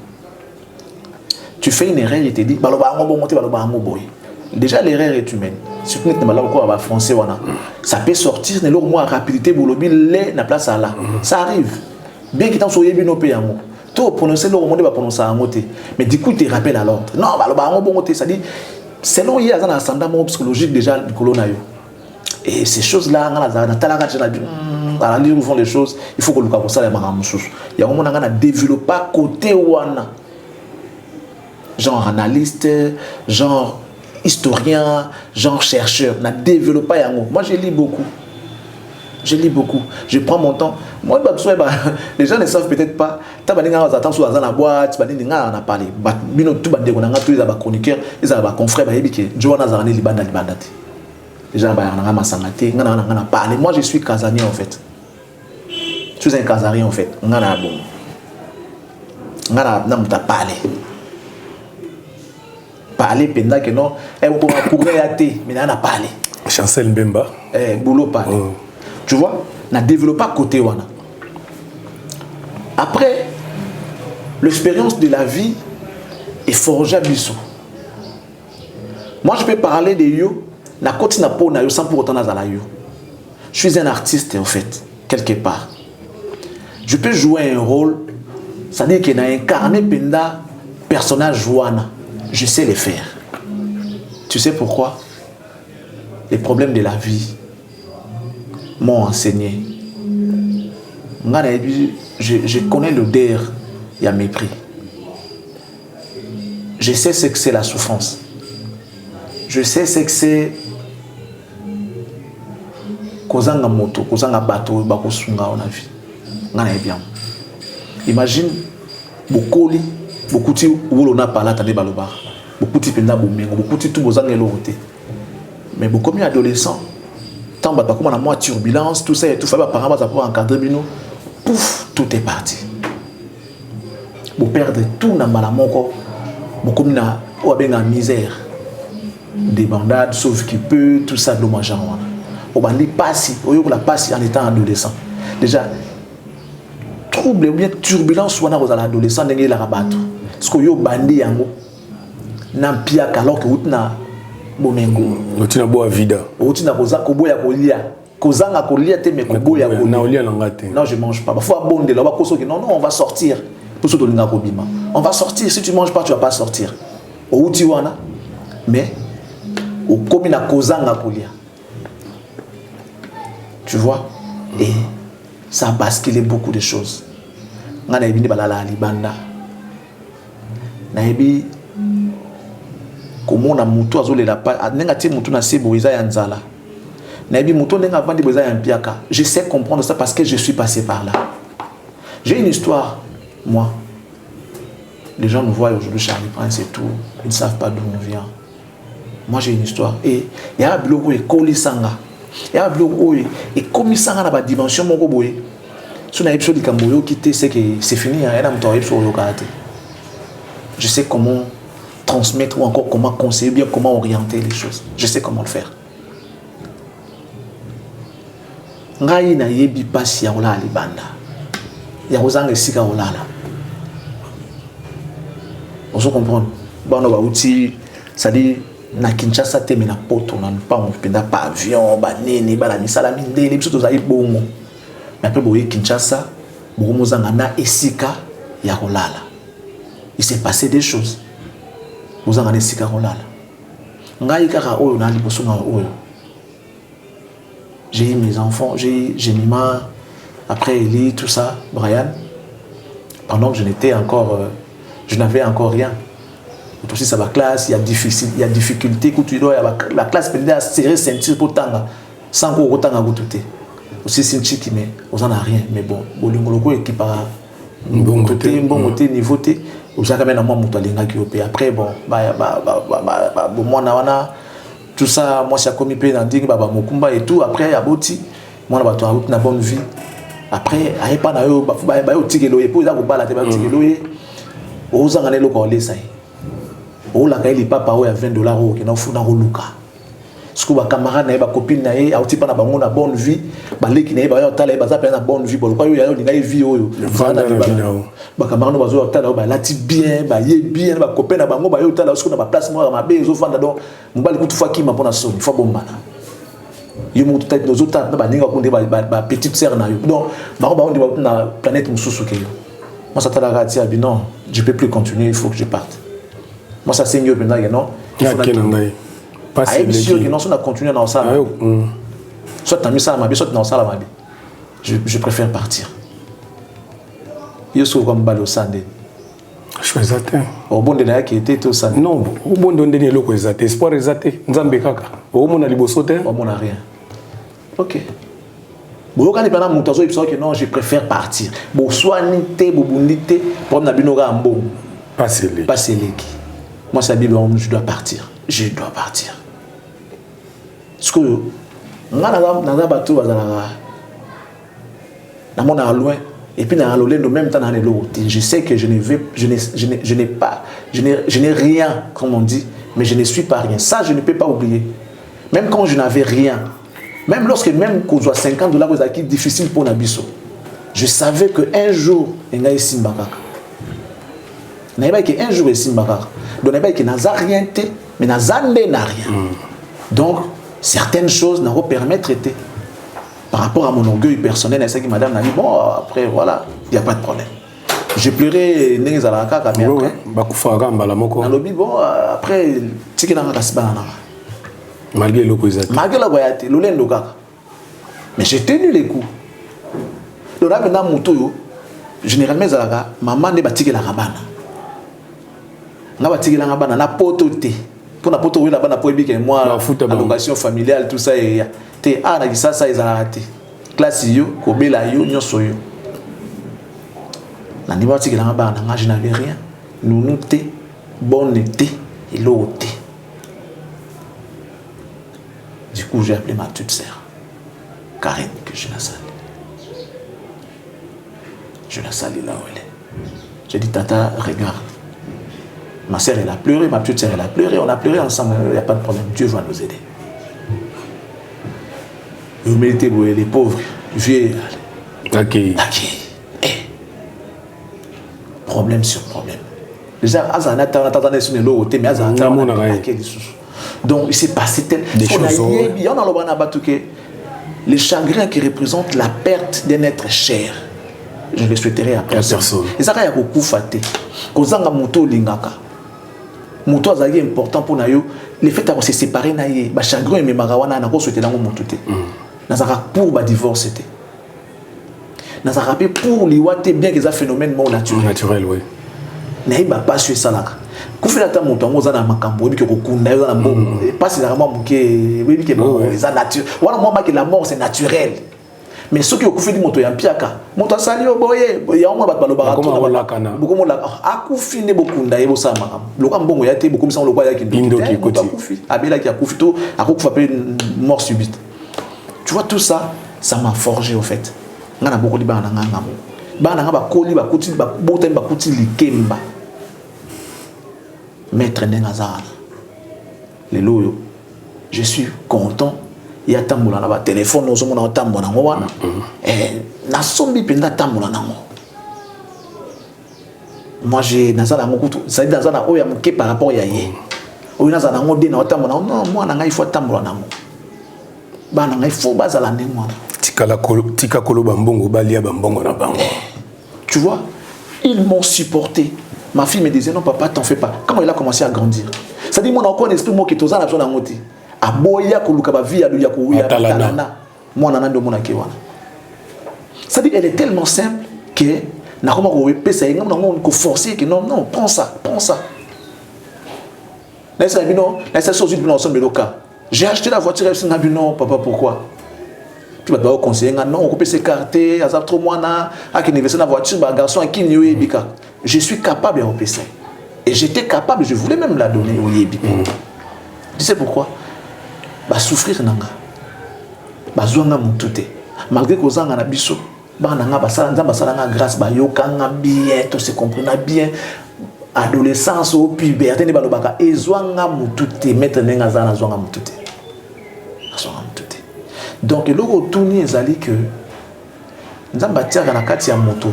tu fais une erreur il te dit baloba ngo monter baloba ngo boy déjà l'erreur est humaine surtout que nous français ça peut sortir ne moi rapidité bolobi les na place là ça arrive bien qu'il t'en soit bien au pays tout prononcer le monde va prononcer en moté mais du coup il te rappelle à l'ordre non bah bon ça dit selon il y a un ascendant psychologique déjà du colonel. Et ces choses-là, à la où font les choses, il faut que nous ça les maramoussous. Il y a un moment où on a développé côté ouana, genre analyste, genre historien, genre chercheur. On a développé un mot. Moi, je lis beaucoup. Je lis beaucoup. Je prends mon temps. Moi, les gens ne savent peut-être pas. Tu as dans la boîte, tu as parlé. Tout le monde a des chroniqueurs, ils ont des confrères, ils ont des les gens ont parlé. Moi, je suis casanier en fait. Je suis un casarien en fait. On a parlé. Parler pendant que non, elle va courir à thé, mais on a parlé. Chancel Mbemba. Boulot parlé. Tu vois, on a développé côté wana. Après, l'expérience de la vie est forgée à Bissou. Moi, je peux parler de yo. Na koti na po na yo sans pour autant nazala yo. Je suis un artiste en fait, quelque part. Je peux jouer un rôle, ça veut dire qu'il a incarné penda personnage jouana. Je sais le faire. Tu sais pourquoi? Les problèmes de la vie m'ont enseigné. Je connais l'odeur, il y a mépris. Je sais ce que c'est la souffrance. Je sais ce que c'est kozanga moto, kozanga bateau, bakosunga on a vu. Ngana bien. Imagine beaucoup ti wolona pala tande baloba. Beaucoup ti penda bomengo, beaucoup ti tout bozanga eloroté. Mais beaucoup mieux adolescent. Tant ba comme on a moi turbulence, tout ça et tout fait ba parents ba pour encadrer bino. Pouf, tout est parti. Vous perdre tout na malamoko. Beaucoup na o benga misère. Des bandades, sauf qui peut, tout ça dommage. On va passer, on la passe en étant adolescent. Déjà, trouble ou bien turbulence ou à l'adolescent, on la rabattre. Parce que yo bandé yango, nan piak alors que vous na bomengo. Vous na boa vida. Vous na koza koboya kolia, kozanga kolia te me koboya kolia. Na olia langate. Non, je mange pas. Parfois bonde là, non, on va sortir. Pour ce que nous kobima. On va sortir. Si tu manges pas, tu vas pas sortir. Au wana, mais au komina kozanga kolia. Tu vois? Et ça a basculé beaucoup de choses. Nga na ebi balala libanda. Na ebi komona mutu azolela pa nenga ti mutu na sebo iza ya nzala. Na ebi mutu nenga vandi boza ya mpiaka. Je sais comprendre ça parce que je suis passé par là. J'ai une histoire, moi. Les gens nous voient aujourd'hui Charlie Prince et tout, ils ne savent pas d'où on vient. Moi j'ai une histoire et il y a un bloc et Kolisanga. Il y a un bloc et comme ça dans la dimension mon boy. Si on a épisode de Camboyo quitter c'est que c'est fini hein, je sais comment transmettre ou encore comment conseiller bien comment orienter les choses. Je sais comment le faire. Ngai na yebi pasi ya ola libanda. Ya ozanga sika olala. On se comprend. Bon on va outil ça dit na Kinshasa te na poto na pas on penda pas avion ba nene ba la misala mindele biso to zali bongo. Mais après boye Kinshasa bomo zanga na esika ya kolala. Il s'est passé des choses. Vous en avez esika kolala. Ngai kaka oyo na liboso na oyo. J'ai eu mes enfants, j'ai Nima, après Eli, tout ça, Brian. Pendant que je n'étais encore, je n'avais encore rien. Aussi ça va classe, il y a difficulté, la classe pendait à serrer ceinture pour tanga, sans qu'on retanga goûter. Aussi c'est une chic mais on en a rien, mais bon, bolingoloko équipe à bon côté niveau T, vous savez quand même moi mutualinga qui opé. Après bon, moi na tout ça, moi c'est comme il dans dingue baba mokumba et tout. Après aboti, moi na bato na bonne vie. Après aye pas na yo ba yo tikelo et pour ça ko bala te ba tikelo et ozanga ne loko le sai. O la kai li papa o ya $20 o ke na funa ko luka. Siko ba camarade na ba copine na ye auti pa na bango na bonne vie, ba leki na ye ba yo tala ba za pe na bonne vie bolo kwa yo ya yo linga vie oyo. Ba camarade ba zo tala ba lati bien, ba ye bien ba copain na bango ba yo tala siko na ba place mo ma be zo fanda donc mbali kutu faki ma pona soni fo bombana. Yo mo tête nos autres na ba ninga ko nde ba petite sœur na yo. Donc ba ba on de na planète mususu ke yo. Moi ça tala rati abi non, je peux plus continuer, il faut que je parte. Moi ça c'est mieux maintenant non. Aïe, sûr que non, si on a continué dans ça, soit tu as mis ça à ma vie, soit tu as mis ça à ma vie. Je préfère partir. Je suis comme Balo Sandé. Je suis exact. Au bon de la qui était tout ça. Non, au bon de la qui était espoir exact. Nzambe kaka. Au mon ali bosote. Au mon a rien. Ok. Bon, quand il parle de mon tazo, il que non, je préfère partir. Bon, soit nité, bobundité, pour na binora ambo. Passer les. Passer les. Moi, c'est la Bible, je dois partir. Je dois partir. Parce que, dans un bateau, dans mon loin, et puis dans le même temps, dans l'autre, je sais que je n'ai rien, comme on dit, mais je ne suis pas rien. Ça, je ne peux pas oublier. Même quand je n'avais rien, même lorsque même qu'on soit $50, c'est difficile pour Nabiso. Je savais qu'un jour, il y a un Simbakaka. Il y a un jour, il y a un Simbakaka. Donc, il n'y a rien, mais il n'y a rien. Donc, certaines choses n'ont pas permis de traiter. Par rapport à mon orgueil personnel, c'est que madame m'a dit, bon, après, voilà, il n'y a pas de problème. J'ai pleuré, mais après, bon, après, tu sais malgré l'opposition. Malgré la voyage, mais j'ai tenu les coups. Donc là, maintenant, généralement, maman n'est pas tirée la rabana. N'a pas tiré la rabana, n'a pas autoté. Pour la poto, oui, là-bas, pour que moi, l'allocation familiale, tout ça, et ah, on a dit ça, ils ont raté. Classe yo, kobela yo, nyoso yo. Na niveau tiré la rabana, je n'avais rien. Nous nous té, bon été, et l'autre. Du coup, j'ai appelé ma petite sœur, Karine, que je la salue. Je la salue là où elle est. J'ai dit, Tata, regarde. Ma sœur, elle a pleuré, ma petite sœur, elle a pleuré. On a pleuré ensemble, il n'y a pas de problème. Dieu va nous aider. L'humilité, les pauvres, vieux. Ok. Problème sur problème. Déjà, donc, il s'est passé des choses. Il y a les chagrins qui représentent la perte d'un être cher. Je le souhaiterais à personne. Et ça, il y a beaucoup de faté. Quand on a moto lingaka, moto est important pour nous. Le fait de se séparer, les chagrins et les marawana, on a souhaité dans moto. On a pour le divorce. On a pour les water bien que ça phénomène naturel. Naturel, oui. On n'a pas su ça là. Quand on fait mon temps, on a makambo, pas si la mort qui est naturel. Voilà, moi, la mort c'est naturel. Mais ceux qui ont fait du moto, il y a un piaka. Moto sali au boye, il y a un peu de barato. Beaucoup de a koufi ne beaucoup d'ailleurs ça makam. Le camp bon, il y a été beaucoup sans le quoi qui koufi. Abela qui a koufi tout, a koufi appelé mort subite. Tu vois tout ça, ça m'a forgé au fait. On a beaucoup de bana ngam. Bana ngaba koli ba kuti ba botem ba kuti likemba. Maître Nengazana. Les loyaux. Je suis content. Il y a tambola là-bas. Téléphone, nous sommes en tambola. Et na sombi penda tambola nango. Moi j'ai nazala ngokutu. Ça dit nazala oya mke par rapport ya ye. Oya nazala ngode na tambola. Non, moi na ngai faut tambola nango. Ba na ngai faut bazala ndengwa. Tika kolo bambongo balia bambongo na bango. Tu vois, ils m'ont supporté. Ma fille me disait non papa t'en fais pas. Quand il a commencé à grandir, ça dit mon encore un esprit moi qui toza na besoin d'angoti. Aboya koluka ba vie ya kuya talana. Moi nana ndo mona kewana. Ça dit elle est tellement simple que na comment ko pesa ngam na ko forcer que non prends ça. Là ça dit non, là ça chose dans ensemble local. J'ai acheté la voiture et ça dit non papa pourquoi? Tu vas devoir conseiller non on peut s'écarter, azap trop moana, à qui investir la voiture ba garçon qui ni yebika. Je suis capable de repasser. Et j'étais capable, je voulais même la donner au Yébi. Tu sais pourquoi? Bah souffrir nanga. Bah zouanga mutute. Malgré que zanga na biso, bah nanga basala nzamba sala grâce ba yokanga bien, tout se comprendre bien. Adolescence ou puberté ne balobaka et zouanga mutute mettre nanga zana zouanga mutute. Zouanga mutute. Donc le retourner ezali que nzamba tiaka na kati ya moto.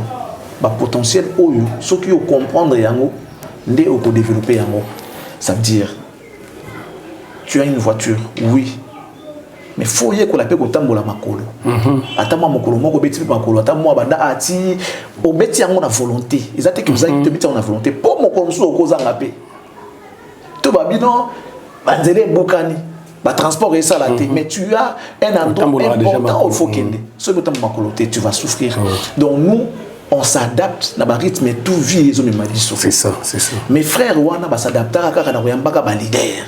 Ba potentiel oyo ceux qui comprendre yango ndé au développer yango, ça veut dire tu as une voiture oui mais faut y ko la pe ko tambola makolo ata moi makolo moko beti makolo ata moi banda ati o beti yango na volonté ils attendent que vous avez te beti na volonté pour makolo so ko zanga pe to ba bino banzele bokani ba transport et ça la té mais tu as un endroit important il faut qu'il ce que tu vas souffrir donc nous on s'adapte na ba rythme tout vie les hommes madiso c'est ça mes frères wana ba s'adapter kaka na koyambaka ba leader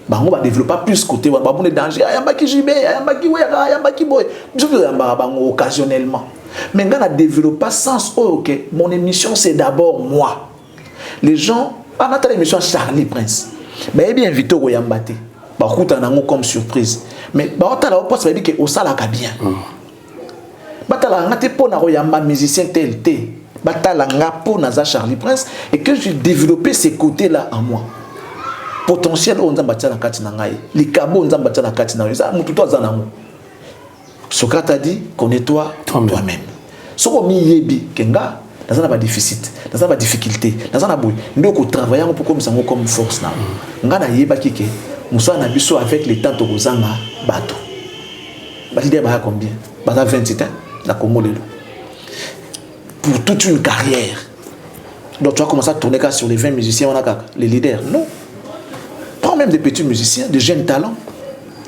bango ba développer plus côté ba bon danger ayambaki jibe ayambaki wera ayambaki boy je veux yamba bango occasionnellement mais ngana développer sens OK mon émission c'est d'abord moi les gens à notre émission Charlie Prince mais bien invité au yambate ba kuta nango comme surprise mais ba otala au poste veut dire que au sala ka bien batala ngate po na yamba musicien tel batala ngapo na za Charlie Prince et que j'ai développé ces côtés là en moi potentiel on nzamba tana kati na ngai likabo nzamba tana kati na ça mutu to za nango Socrate a dit connais-toi toi-même soko mi yebi kenga dans un déficit dans une difficulté dans un boy ndoko travailler pour comme ça comme force na nga na yeba kike musa na biso avec les temps tozanga bato batide ba combien bata 27 ans la Congo lelo pour toute une carrière donc tu vas commencer à tourner sur les 20 musiciens on a les leaders non prends même des petits musiciens de jeunes talents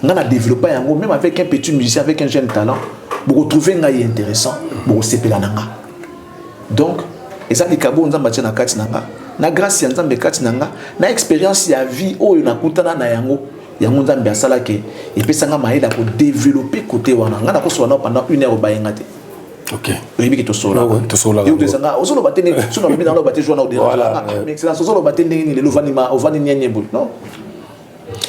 on a développé un mot même avec un petit musicien avec un jeune talent pour retrouver un gars intéressant pour s'épeler nanga donc et ça likabo nzamba tena kati nanga na grâce ya nzambe kati nanga na expérience ya vie oyo nakutana na yango nzambe asala ke et puis sanga maïda pour développer côté wana ngana ko so pendant 1 heure ba yengate OK oui bi to sola et de sanga osolo batene solo bi dans lo baté journal de voilà mais excellence osolo batene ni le vanima ovani nyenyebu non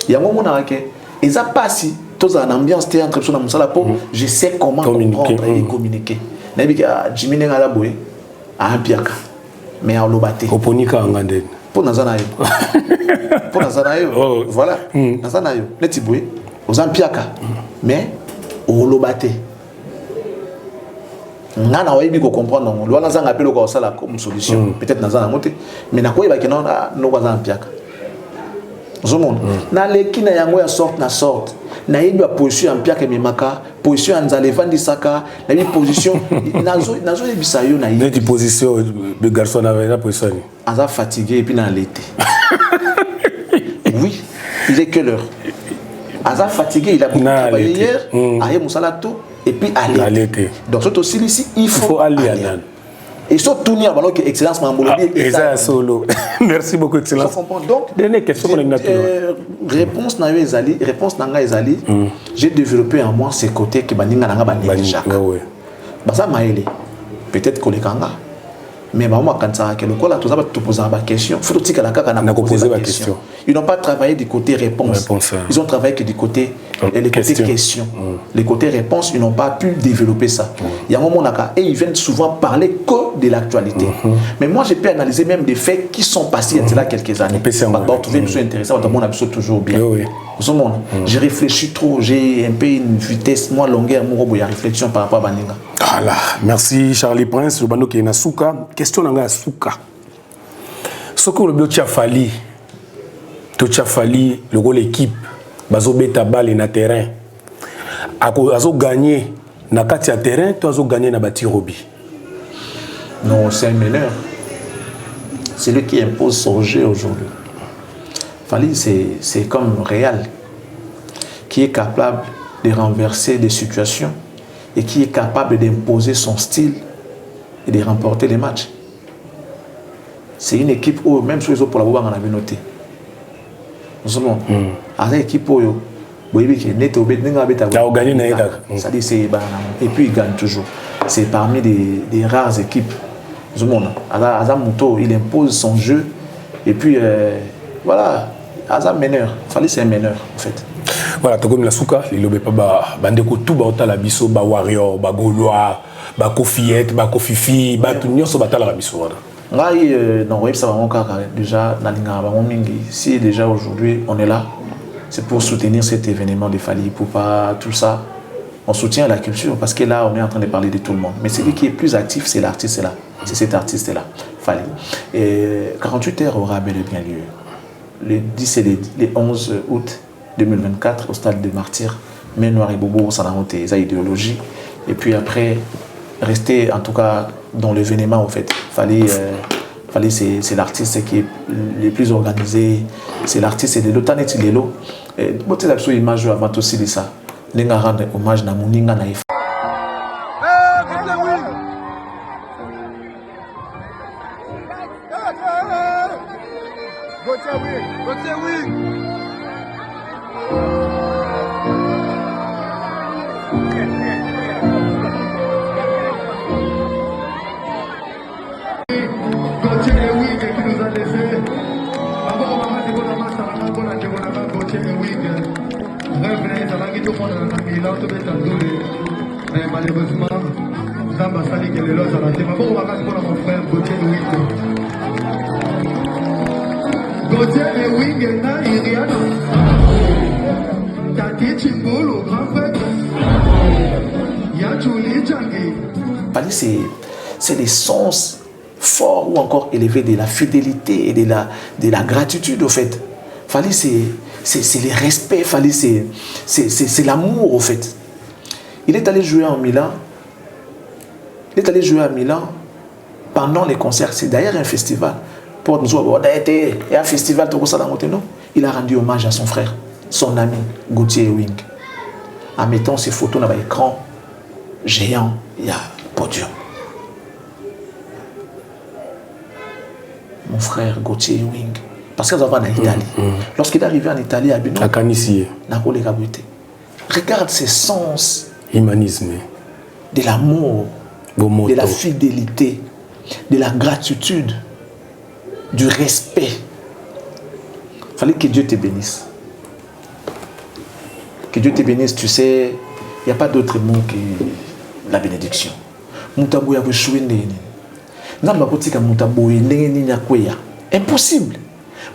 yango mona ke eza pasi toza na ambiance té entre na musala po je sais comment comprendre et communiquer na bi ka Jimmy ngala boy a biaka mais a lobate oponika ngandeni pour nazana yo voilà nazana yo neti boy ozampiaka mais o lobate ngana wayibi ko comprendre ngo lwana zanga pelo ko sala comme solution peut-être nazana moté mais nakoyeba ke non no kwazampiaka zomon na lekina yango ya sorte na yebi position ampiaka memaka position anzalevandi saka na bi position nazo yebisa yo na yebi neti position de garçon avec la position aza fatigué et puis na l'été oui il est quelle heure aza fatigué il a beaucoup travaillé hier aye musalato et puis à l'été donc surtout ici il faut aller et surtout tourner avant que excellence Mambolobi et solo merci beaucoup excellence donc dernière question réponse na ezali réponse nanga ezali j'ai développé en moi ces côtés que baninga nanga banija ba ça maele peut-être que les kanga mais ba moi quand ça que le kola toza ba te poser ba question faut tika la kaka na poser ba question ils n'ont pas travaillé du côté réponse ils ont travaillé que du côté les côtés questions les côtés réponses ils n'ont pas pu développer ça il y a un moment naka et ils viennent souvent parler que de l'actualité mais moi j'ai pu analyser même des faits qui sont passés il y a là quelques années bah trouver une chose intéressante mon avis toujours bien j'ai réfléchi trop j'ai un peu une vitesse moins longueur mon y a réflexion par rapport à baninga. Voilà, merci Charlie Prince le bando qui est na souka question nanga souka ce que le bio fali le rôle équipe bazo beta balle na terrain azo gagner na kati ya terrain to azo gagner na bati robi non c'est un meneur c'est lui qui impose son jeu aujourd'hui. Fali c'est comme Real qui est capable de renverser des situations et qui est capable d'imposer son style et de remporter les matchs. C'est une équipe où même sur les autres pour la boba on a noté. Nous sommes à équipe où ça dit c'est et puis il gagne toujours. C'est parmi des rares équipes. Nous sommes il impose son jeu et puis voilà, Azam meneur. Fallait c'est un meneur en fait. Voilà, tu comme la souka, il obé pas bandeko tout ba otala biso ba warrior, ba gaulois, ba kofiette, ba kofifi, ba tout nyonso batala la biso wana. Ngai non, oui, ça va encore déjà na linga ba mingi. Si déjà aujourd'hui on est là, c'est pour soutenir cet événement de Fally Ipupa, tout ça. On soutient la culture parce que là on est en train de parler de tout le monde. Mais celui qui est plus actif, c'est l'artiste là. C'est cet artiste là, Fally. Et 48 heures aura bel et bien lieu. Le 10 et le 11 août 2024 au stade de Martyrs, mais Noir et Bobo, ça a monté sa idéologie. Et puis après, rester en tout cas dans l'événement, en fait. Fallait c'est l'artiste qui est le plus organisé, c'est l'artiste de l'automne et de l'eau. Bon, tu as une image avant aussi de ça. Les gens rendent hommage à mon inga naïf. Mais malheureusement, Zamba Sali qui est là, ça va être bon, on va pour mon frère Gauthier Wing. Gauthier et Wing, na Iriana. Tati Chimbolo, grand frère. Yachuli Djangi. C'est des sens forts ou encore élevés de la fidélité et de la gratitude au fait. Fallait c'est le respect, fallait c'est l'amour au fait. Il est allé jouer en Milan. Il est allé jouer à Milan pendant les concerts. C'est d'ailleurs un festival. Pour nous il y a un festival il a rendu hommage à son frère, son ami Gauthier Wing, en mettant ses photos dans l'écran géant. Il y a podium. Mon frère Gauthier Wing. Parce qu'ils sont en Italie. Lorsqu'il est arrivé en Italie à Bino, regarde ses sens. Humanisme. De l'amour, de la fidélité, de la gratitude, du respect. Il fallait que Dieu te bénisse. Que Dieu te bénisse, tu sais, il n'y a pas d'autre mot que la bénédiction. Impossible.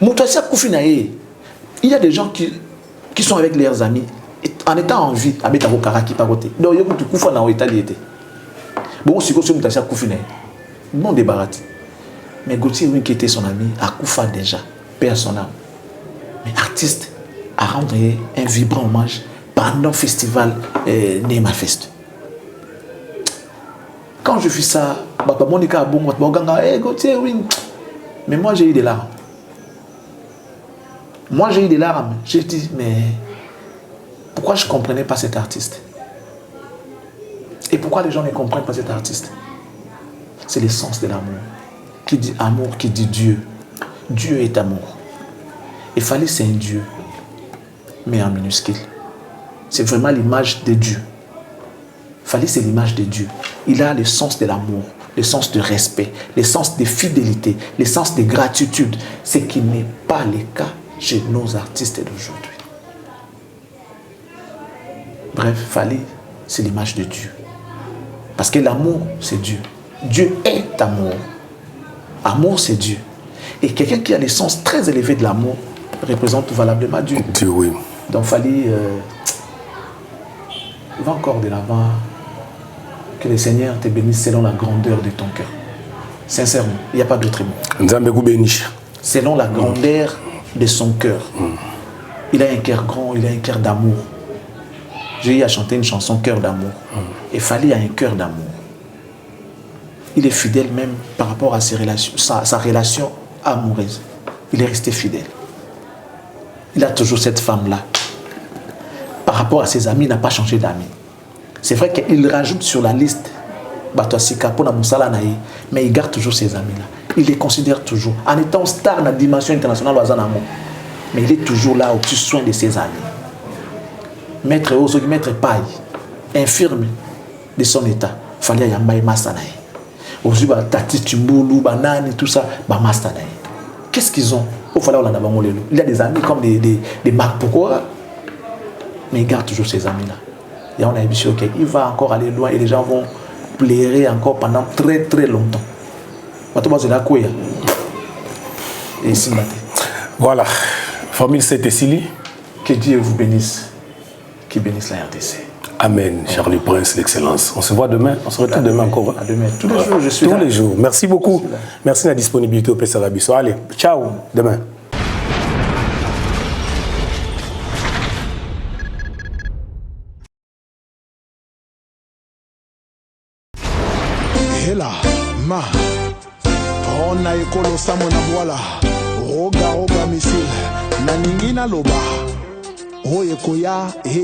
Il y a des gens qui sont avec leurs amis en étant en vie, avec un karaki paroté. Donc, il y a beaucoup de koufa dans l'Italie. Bon, si vous avez un bon débarras. Mais Gauthier, qui était son ami, a koufa déjà, perd son âme. Mais artiste a rendu un vibrant hommage pendant le festival Neymar Fest. Quand je fais ça, Gauthier, oui. Mais moi, j'ai eu des larmes. Moi, j'ai eu des larmes. J'ai dit, mais pourquoi je ne comprenais pas cet artiste? Et pourquoi les gens ne comprennent pas cet artiste? C'est l'essence de l'amour. Qui dit amour, qui dit Dieu. Dieu est amour. Et fallait c'est un Dieu, mais en minuscule. C'est vraiment l'image de Dieu. Fallait c'est l'image de Dieu. Il a le sens de l'amour, le sens de respect, le sens de fidélité, le sens de gratitude. Ce qui n'est pas le cas chez nos artistes d'aujourd'hui. Bref, fallait, c'est l'image de Dieu. Parce que l'amour, c'est Dieu. Dieu est amour. Amour, c'est Dieu. Et quelqu'un qui a le sens très élevé de l'amour représente valablement Dieu. Dieu, oui. Donc, fallait, va encore de l'avant. Que le Seigneur te bénisse selon la grandeur de ton cœur. Sincèrement, il n'y a pas d'autre mot. Selon la grandeur de son cœur. Il a un cœur grand, il a un cœur d'amour. J'ai eu à chanter une chanson Cœur d'amour. Et fallait un cœur d'amour. Il est fidèle même par rapport à sa relation amoureuse. Il est resté fidèle. Il a toujours cette femme-là. Par rapport à ses amis, il n'a pas changé d'amis. C'est vrai qu'il rajoute sur la liste mais il garde toujours ses amis-là. Il les considère toujours. En étant star dans la dimension internationale, mais il est toujours là au-dessus soin de ses amis. Maître Paille, infirme de son état, il fallait y Masanaï. Aujourd'hui, Tati Timbulu, Banane, tout ça, Masanaï. Qu'est-ce qu'ils ont? Il y a des amis comme des Marc Pokora, mais il garde toujours ses amis-là. Et on a vu qu'il va encore aller loin et les gens vont pleurer encore pendant très très longtemps. Et ici, voilà. Formule 7 et Sili. Que Dieu vous bénisse. Qui bénisse la RDC. Amen, Charlie Prince, l'excellence. On se voit demain, on se retrouve demain encore. À demain. Tous les jours, je suis là. Tous les jours. Merci beaucoup. Merci de la disponibilité au PSRabiso. Allez, ciao, demain. Hela, ma, mpona ekolosa mona bwala rogaroga misile na ningi naloba oyo ekoya